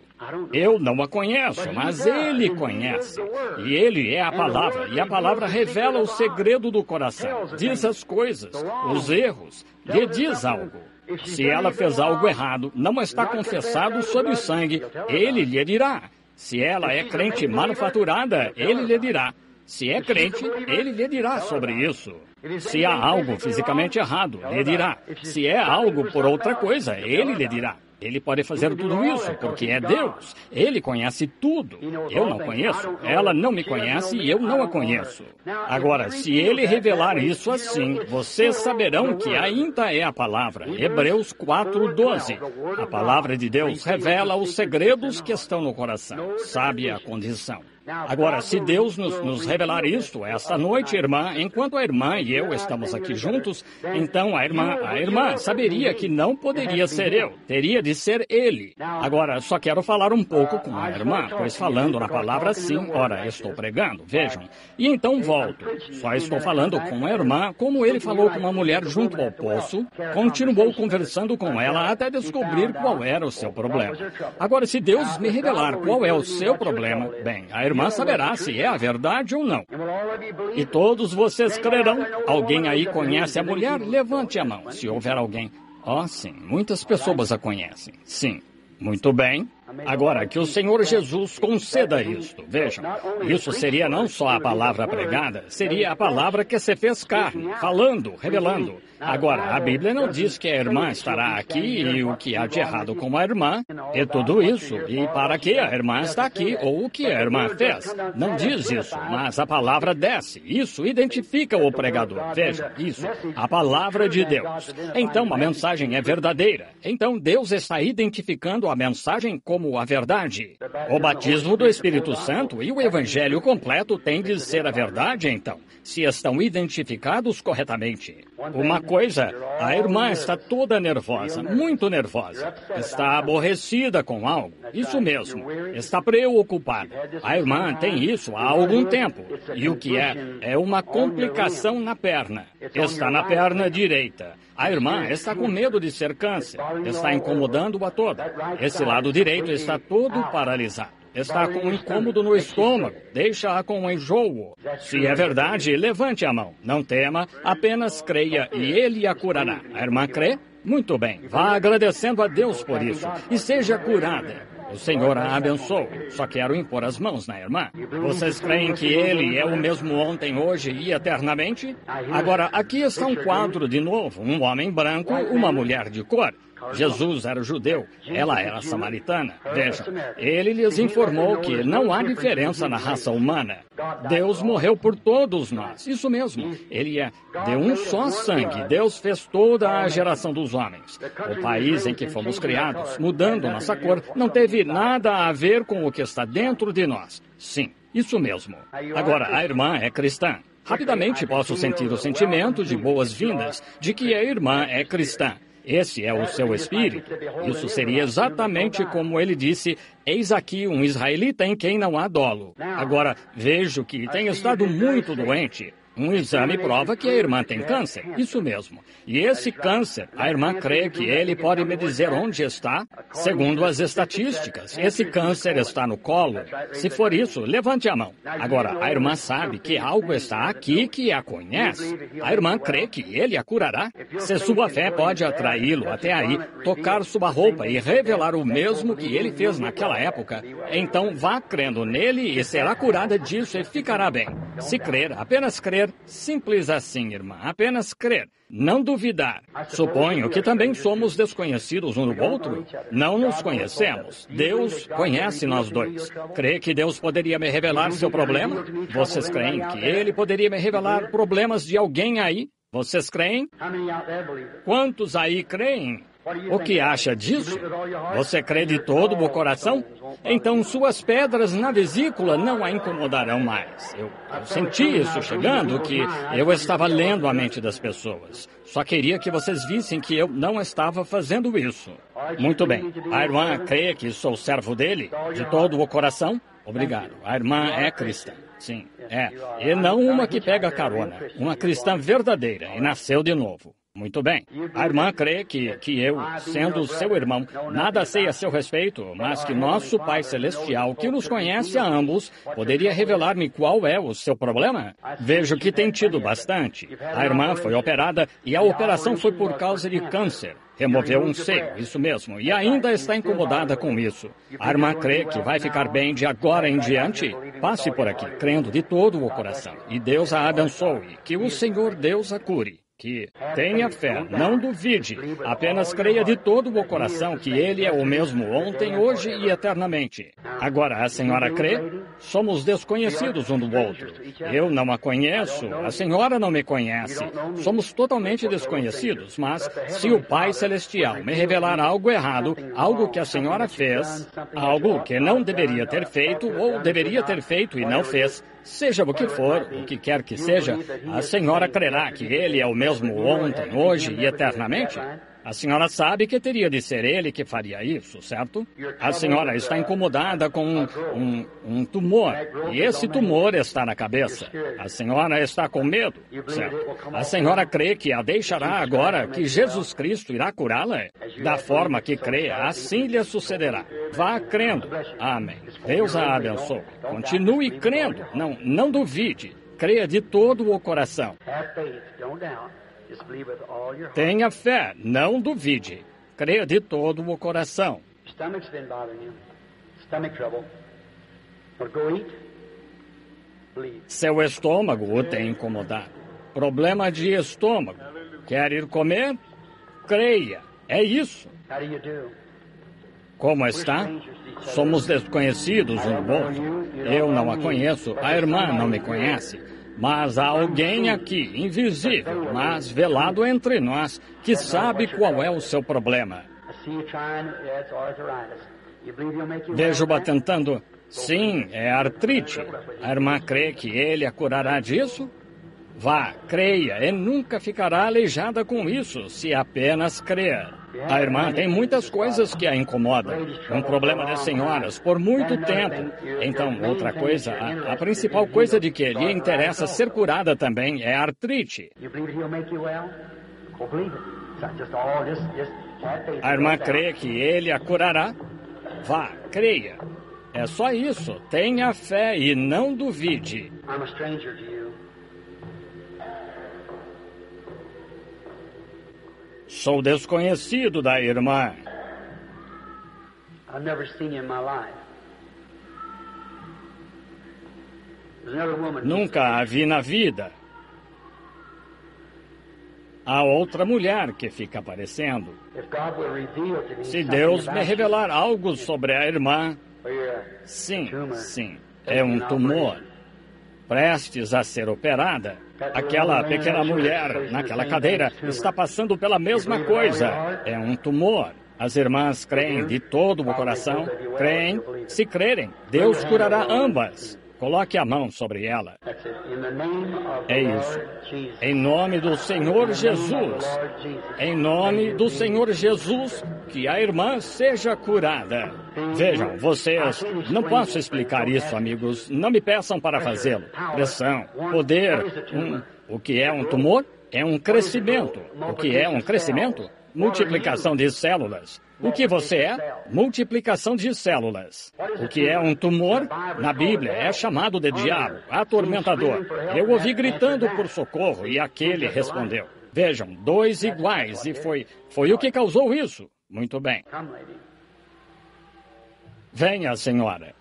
Eu não a conheço, mas Ele conhece. E Ele é a palavra, e a palavra revela o segredo do coração. Diz as coisas, os erros, lhe diz algo. Se ela fez algo errado, não está confessado sob sangue, Ele lhe dirá. Se ela é crente manufaturada, Ele lhe dirá. Se é crente, Ele lhe dirá sobre isso. Se há algo fisicamente errado, lhe dirá. Se é algo por outra coisa, Ele lhe dirá. Ele pode fazer tudo isso, porque é Deus. Ele conhece tudo. Eu não conheço, ela não me conhece e eu não a conheço. Agora, se Ele revelar isso assim, vocês saberão que ainda é a palavra. Hebreus 4:12. A palavra de Deus revela os segredos que estão no coração. Sabe a condição. Agora, se Deus nos revelar isto esta noite, irmã, enquanto a irmã e eu estamos aqui juntos, então a irmã saberia que não poderia ser eu, teria de ser Ele. Agora, só quero falar um pouco com a irmã, pois falando na palavra assim, ora, estou pregando, vejam. E então volto. Só estou falando com a irmã, como ele falou com uma mulher junto ao poço, continuou conversando com ela até descobrir qual era o seu problema. Agora, se Deus me revelar qual é o seu problema, bem, a irmã saberá se é a verdade ou não. E todos vocês crerão. Alguém aí conhece a mulher? Levante a mão, se houver alguém. Sim, muitas pessoas a conhecem. Sim, muito bem. Agora, que o Senhor Jesus conceda isto. Vejam, isso seria não só a palavra pregada, seria a palavra que se fez carne, falando, revelando. Agora, a Bíblia não diz que a irmã estará aqui e o que há de errado com a irmã, e tudo isso, e para que a irmã está aqui, ou o que a irmã fez. Não diz isso, mas a palavra desce. Isso identifica o pregador. Vejam, isso, a palavra de Deus. Então, a mensagem é verdadeira. Então, Deus está identificando a mensagem como a verdade. O batismo do Espírito Santo e o Evangelho completo têm de ser a verdade, então, se estão identificados corretamente. Uma coisa, a irmã está toda nervosa, muito nervosa. Está aborrecida com algo. Isso mesmo. Está preocupada. A irmã tem isso há algum tempo. E o que é? É uma complicação na perna. Está na perna direita. A irmã está com medo de ser câncer. Está incomodando-a toda. Esse lado direito está todo paralisado. Está com um incômodo no estômago. Deixa-a com um enjoo. Se é verdade, levante a mão. Não tema, apenas creia e Ele a curará. A irmã crê? Muito bem. Vá agradecendo a Deus por isso e seja curada. O Senhor a abençoe. Só quero impor as mãos na irmã. Vocês creem que Ele é o mesmo ontem, hoje e eternamente? Agora, aqui está um quadro de novo. Um homem branco, uma mulher de cor. Jesus era judeu, ela era samaritana. Vejam, ele lhes informou que não há diferença na raça humana. Deus morreu por todos nós, isso mesmo. Ele é de um só sangue. Deus fez toda a geração dos homens. O país em que fomos criados, mudando nossa cor, não teve nada a ver com o que está dentro de nós. Sim, isso mesmo. Agora, a irmã é cristã. Rapidamente posso sentir o sentimento de boas-vindas, de que a irmã é cristã. Esse é o seu espírito. Isso seria exatamente como ele disse, eis aqui um israelita em quem não há dolo. Agora, vejo que tem estado muito doente. Um exame prova que a irmã tem câncer. Isso mesmo. E esse câncer, a irmã crê que ele pode me dizer onde está? Segundo as estatísticas, esse câncer está no colo. Se for isso, levante a mão. Agora, a irmã sabe que algo está aqui que a conhece. A irmã crê que ele a curará. Se sua fé pode atraí-lo até aí, tocar sua roupa e revelar o mesmo que ele fez naquela época, então vá crendo nele e será curada disso e ficará bem. Se crer, apenas crer, simples assim, irmã, apenas crer, não duvidar. Suponho que também somos desconhecidos um do outro. Não nos conhecemos. Deus conhece nós dois. Crê que Deus poderia me revelar seu problema? Vocês creem que Ele poderia me revelar problemas de alguém aí? Vocês creem? Quantos aí creem? O que acha disso? Você crê de todo o coração? Então suas pedras na vesícula não a incomodarão mais. Eu senti isso chegando, que eu estava lendo a mente das pessoas. Só queria que vocês vissem que eu não estava fazendo isso. Muito bem. A irmã crê que sou servo dele? De todo o coração? Obrigado. A irmã é cristã. Sim, é. E não uma que pega carona. Uma cristã verdadeira e nasceu de novo. Muito bem. A irmã crê que eu, sendo seu irmão, nada sei a seu respeito, mas que nosso Pai Celestial, que nos conhece a ambos, poderia revelar-me qual é o seu problema? Vejo que tem tido bastante. A irmã foi operada e a operação foi por causa de câncer. Removeu um seio, isso mesmo, e ainda está incomodada com isso. A irmã crê que vai ficar bem de agora em diante? Passe por aqui, crendo de todo o coração, e Deus a abençoe, que o Senhor Deus a cure. Que tenha fé, não duvide, apenas creia de todo o coração que Ele é o mesmo ontem, hoje e eternamente. Agora, a senhora crê? Somos desconhecidos um do outro. Eu não a conheço, a senhora não me conhece. Somos totalmente desconhecidos, mas se o Pai Celestial me revelar algo errado, algo que a senhora fez, algo que não deveria ter feito ou deveria ter feito e não fez, seja o que for, o que quer que seja, a senhora crerá que Ele é o mesmo ontem, hoje e eternamente? A senhora sabe que teria de ser Ele que faria isso, certo? A senhora está incomodada com um tumor, e esse tumor está na cabeça. A senhora está com medo, certo? A senhora crê que a deixará agora, que Jesus Cristo irá curá-la? Da forma que crê, assim lhe sucederá. Vá crendo. Amém. Deus a abençoe. Continue crendo. Não duvide. Creia de todo o coração. Tenha fé, não duvide. Creia de todo o coração. Seu estômago o tem incomodado. Problema de estômago. Quer ir comer? Creia. É isso. Como está? Somos desconhecidos um do outro. Eu não a conheço, a irmã não me conhece. Mas há alguém aqui, invisível, mas velado entre nós, que sabe qual é o seu problema. Vejo-a tentando. Sim, é artrite. A irmã crê que ele a curará disso? Vá, creia, e nunca ficará aleijada com isso, se apenas crer. A irmã tem muitas coisas que a incomodam. Um problema das senhoras por muito tempo. Então, outra coisa, a principal coisa de que lhe interessa ser curada também é a artrite. A irmã crê que ele a curará? Vá, creia. É só isso. Tenha fé e não duvide. Sou desconhecido da irmã. Nunca a vi na vida. Há outra mulher que fica aparecendo. Se Deus me revelar algo sobre a irmã, sim, é um tumor. Prestes a ser operada. Aquela pequena mulher naquela cadeira está passando pela mesma coisa. É um tumor. As irmãs creem de todo o coração. Creem. Se crerem, Deus curará ambas. Coloque a mão sobre ela. É isso. Em nome do Senhor Jesus. Em nome do Senhor Jesus, que a irmã seja curada. Vejam, vocês... Não posso explicar isso, amigos. Não me peçam para fazê-lo. Pressão, poder... O que é um tumor? É um crescimento. O que é um crescimento? Multiplicação de células. O que você é? Multiplicação de células. O que é um tumor? Na Bíblia é chamado de diabo, atormentador. Eu ouvi gritando por socorro e aquele respondeu. Vejam, dois iguais e foi o que causou isso. Muito bem. Venha, senhora.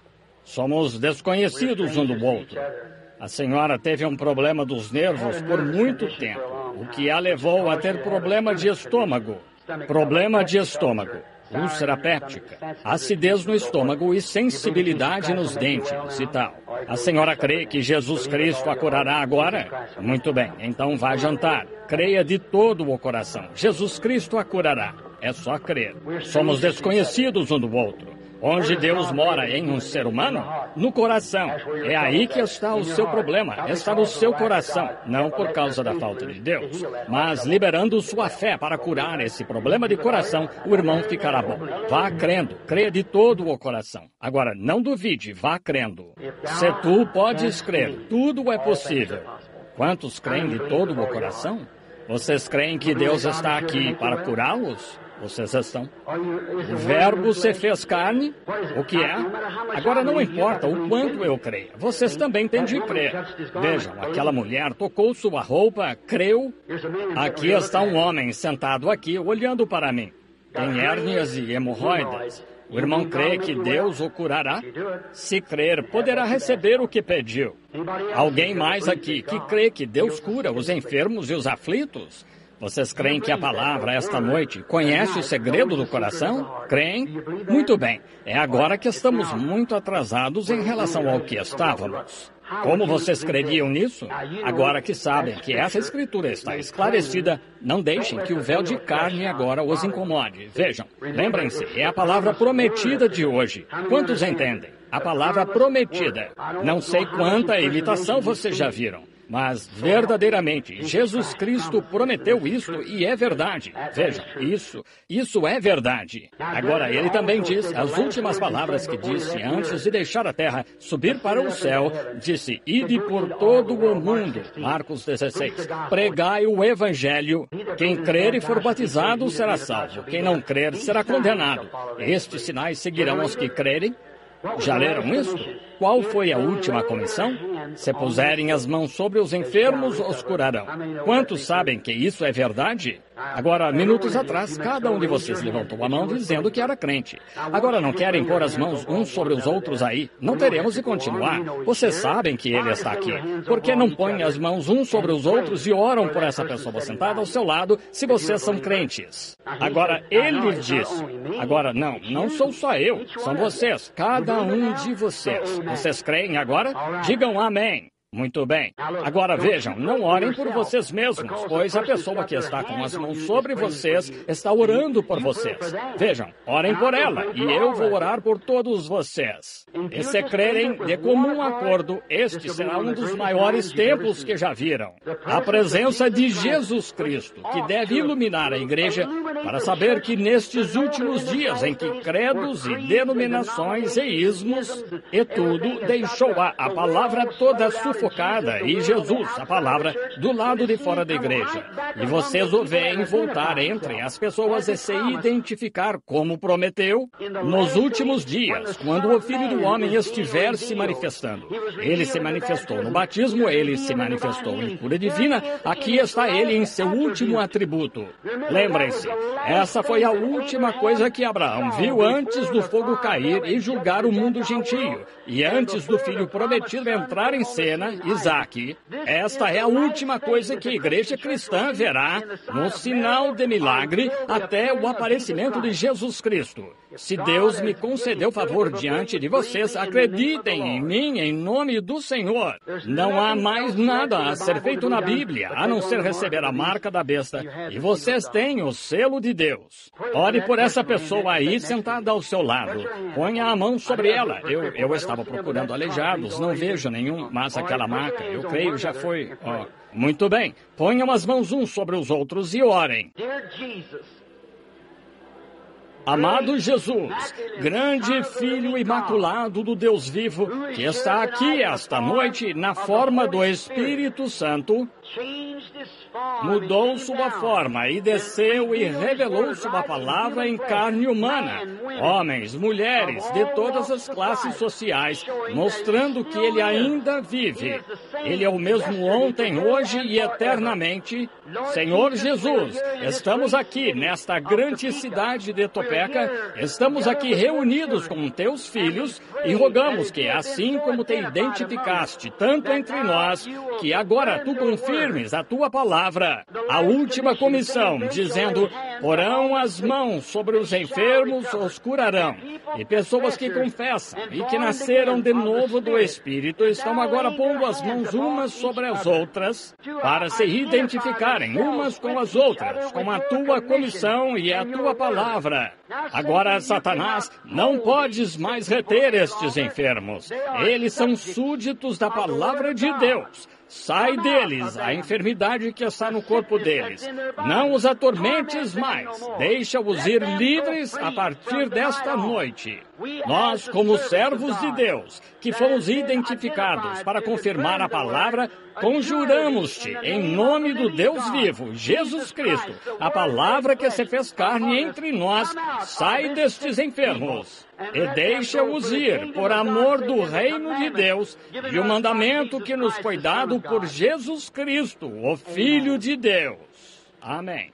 Somos desconhecidos um do outro. A senhora teve um problema dos nervos por muito tempo, o que a levou a ter problema de estômago. Problema de estômago, úlcera péptica, acidez no estômago e sensibilidade nos dentes e tal. A senhora crê que Jesus Cristo a curará agora? Muito bem, então vá jantar. Creia de todo o coração. Jesus Cristo a curará. É só crer. Somos desconhecidos um do outro. Onde Deus mora em um ser humano? No coração. É aí que está o seu problema. Está no seu coração. Não por causa da falta de Deus. Mas liberando sua fé para curar esse problema de coração, o irmão ficará bom. Vá crendo. Creia de todo o coração. Agora, não duvide. Vá crendo. Se tu podes crer, tudo é possível. Quantos creem de todo o coração? Vocês creem que Deus está aqui para curá-los? Vocês estão. O Verbo se fez carne. O que é? Agora não importa o quanto eu creio. Vocês também têm de crer. Vejam, aquela mulher tocou sua roupa, creu. Aqui está um homem sentado aqui, olhando para mim. Tem hérnias e hemorroidas. O irmão crê que Deus o curará? Se crer, poderá receber o que pediu. Alguém mais aqui que crê que Deus cura os enfermos e os aflitos? Vocês creem que a palavra esta noite conhece o segredo do coração? Creem? Muito bem. É agora que estamos muito atrasados em relação ao que estávamos. Como vocês creriam nisso? Agora que sabem que essa escritura está esclarecida, não deixem que o véu de carne agora os incomode. Vejam, lembrem-se, é a palavra prometida de hoje. Quantos entendem? A palavra prometida. Não sei quanta imitação vocês já viram. Mas, verdadeiramente, Jesus Cristo prometeu isso e é verdade. Vejam, isso é verdade. Agora, ele também diz, as últimas palavras que disse antes de deixar a terra, subir para o céu, disse, ide por todo o mundo, Marcos 16, pregai o evangelho. Quem crer e for batizado será salvo. Quem não crer será condenado. Estes sinais seguirão os que crerem. Já leram isso? Qual foi a última comissão? Se puserem as mãos sobre os enfermos, os curarão. Quantos sabem que isso é verdade? Agora, minutos atrás, cada um de vocês levantou a mão dizendo que era crente. Agora não querem pôr as mãos uns sobre os outros aí. Não teremos de continuar. Vocês sabem que ele está aqui. Por que não põem as mãos uns sobre os outros e oram por essa pessoa sentada ao seu lado se vocês são crentes? Agora, ele diz. Agora, não sou só eu. São vocês. Cada um de vocês. Vocês creem agora? Digam amém. Muito bem. Agora vejam, não orem por vocês mesmos, pois a pessoa que está com as mãos sobre vocês está orando por vocês. Vejam, orem por ela e eu vou orar por todos vocês. E se crerem de comum acordo, este será um dos maiores templos que já viram. A presença de Jesus Cristo, que deve iluminar a igreja para saber que nestes últimos dias em que credos e denominações e ismos e tudo deixou a palavra toda sufocada e Jesus, a palavra, do lado de fora da igreja. E vocês o veem voltar entre as pessoas e se identificar como prometeu nos últimos dias, quando o Filho do Homem estiver se manifestando. Ele se manifestou no batismo, ele se manifestou em cura divina, aqui está ele em seu último atributo. Lembrem-se, essa foi a última coisa que Abraão viu antes do fogo cair e julgar o mundo gentio, e antes do filho prometido entrar em cena, Isaac. Esta é a última coisa que a igreja cristã verá no sinal de milagre até o aparecimento de Jesus Cristo. Se Deus me concedeu favor diante de vocês, acreditem em mim em nome do Senhor. Não há mais nada a ser feito na Bíblia, a não ser receber a marca da besta. E vocês têm o selo de Deus. Ore por essa pessoa aí sentada ao seu lado. Ponha a mão sobre ela. Eu estava procurando aleijados, não vejo nenhum, mas aquela maca, eu creio, já foi. Muito bem. Ponham as mãos uns sobre os outros e orem. Amado Jesus, grande Filho imaculado do Deus vivo, que está aqui esta noite na forma do Espírito Santo, mudou sua forma e desceu e revelou sua palavra em carne humana, homens, mulheres, de todas as classes sociais, mostrando que ele ainda vive. Ele é o mesmo ontem, hoje e eternamente. Senhor Jesus, estamos aqui nesta grande cidade de Topeka, estamos aqui reunidos com teus filhos e rogamos que, assim como te identificaste tanto entre nós, que agora tu confirmes a tua palavra. A última comissão, dizendo, porão as mãos sobre os enfermos, os curarão. E pessoas que confessam e que nasceram de novo do Espírito estão agora pondo as mãos umas sobre as outras para se identificarem umas com as outras, com a tua comissão e a tua palavra. Agora, Satanás, não podes mais reter estes enfermos. Eles são súditos da palavra de Deus. Sai deles a enfermidade que está no corpo deles. Não os atormentes mais. Deixa-os ir livres a partir desta noite. Nós, como servos de Deus, que fomos identificados para confirmar a palavra, conjuramos-te em nome do Deus vivo, Jesus Cristo, a palavra que se fez carne entre nós, sai destes enfermos. E deixa-os ir, por amor do reino de Deus e o mandamento que nos foi dado por Jesus Cristo, o Filho de Deus. Amém.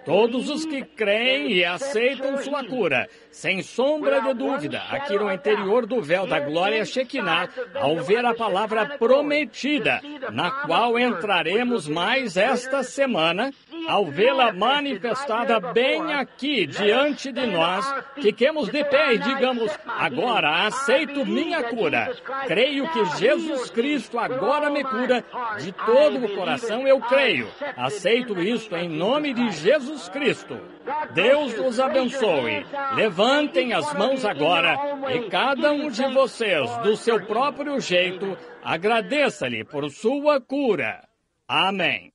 Todos os que creem e aceitam sua cura, sem sombra de dúvida, aqui no interior do véu da glória Shekinah, ao ver a palavra prometida, na qual entraremos mais esta semana, ao vê-la manifestada bem aqui diante de nós, fiquemos de pé e digamos, agora aceito minha cura. Creio que Jesus Cristo agora me cura, de todo o coração eu creio. Aceito isto em nome de Jesus Cristo. Deus os abençoe. Levantem as mãos agora e cada um de vocês, do seu próprio jeito, agradeça-lhe por sua cura. Amém.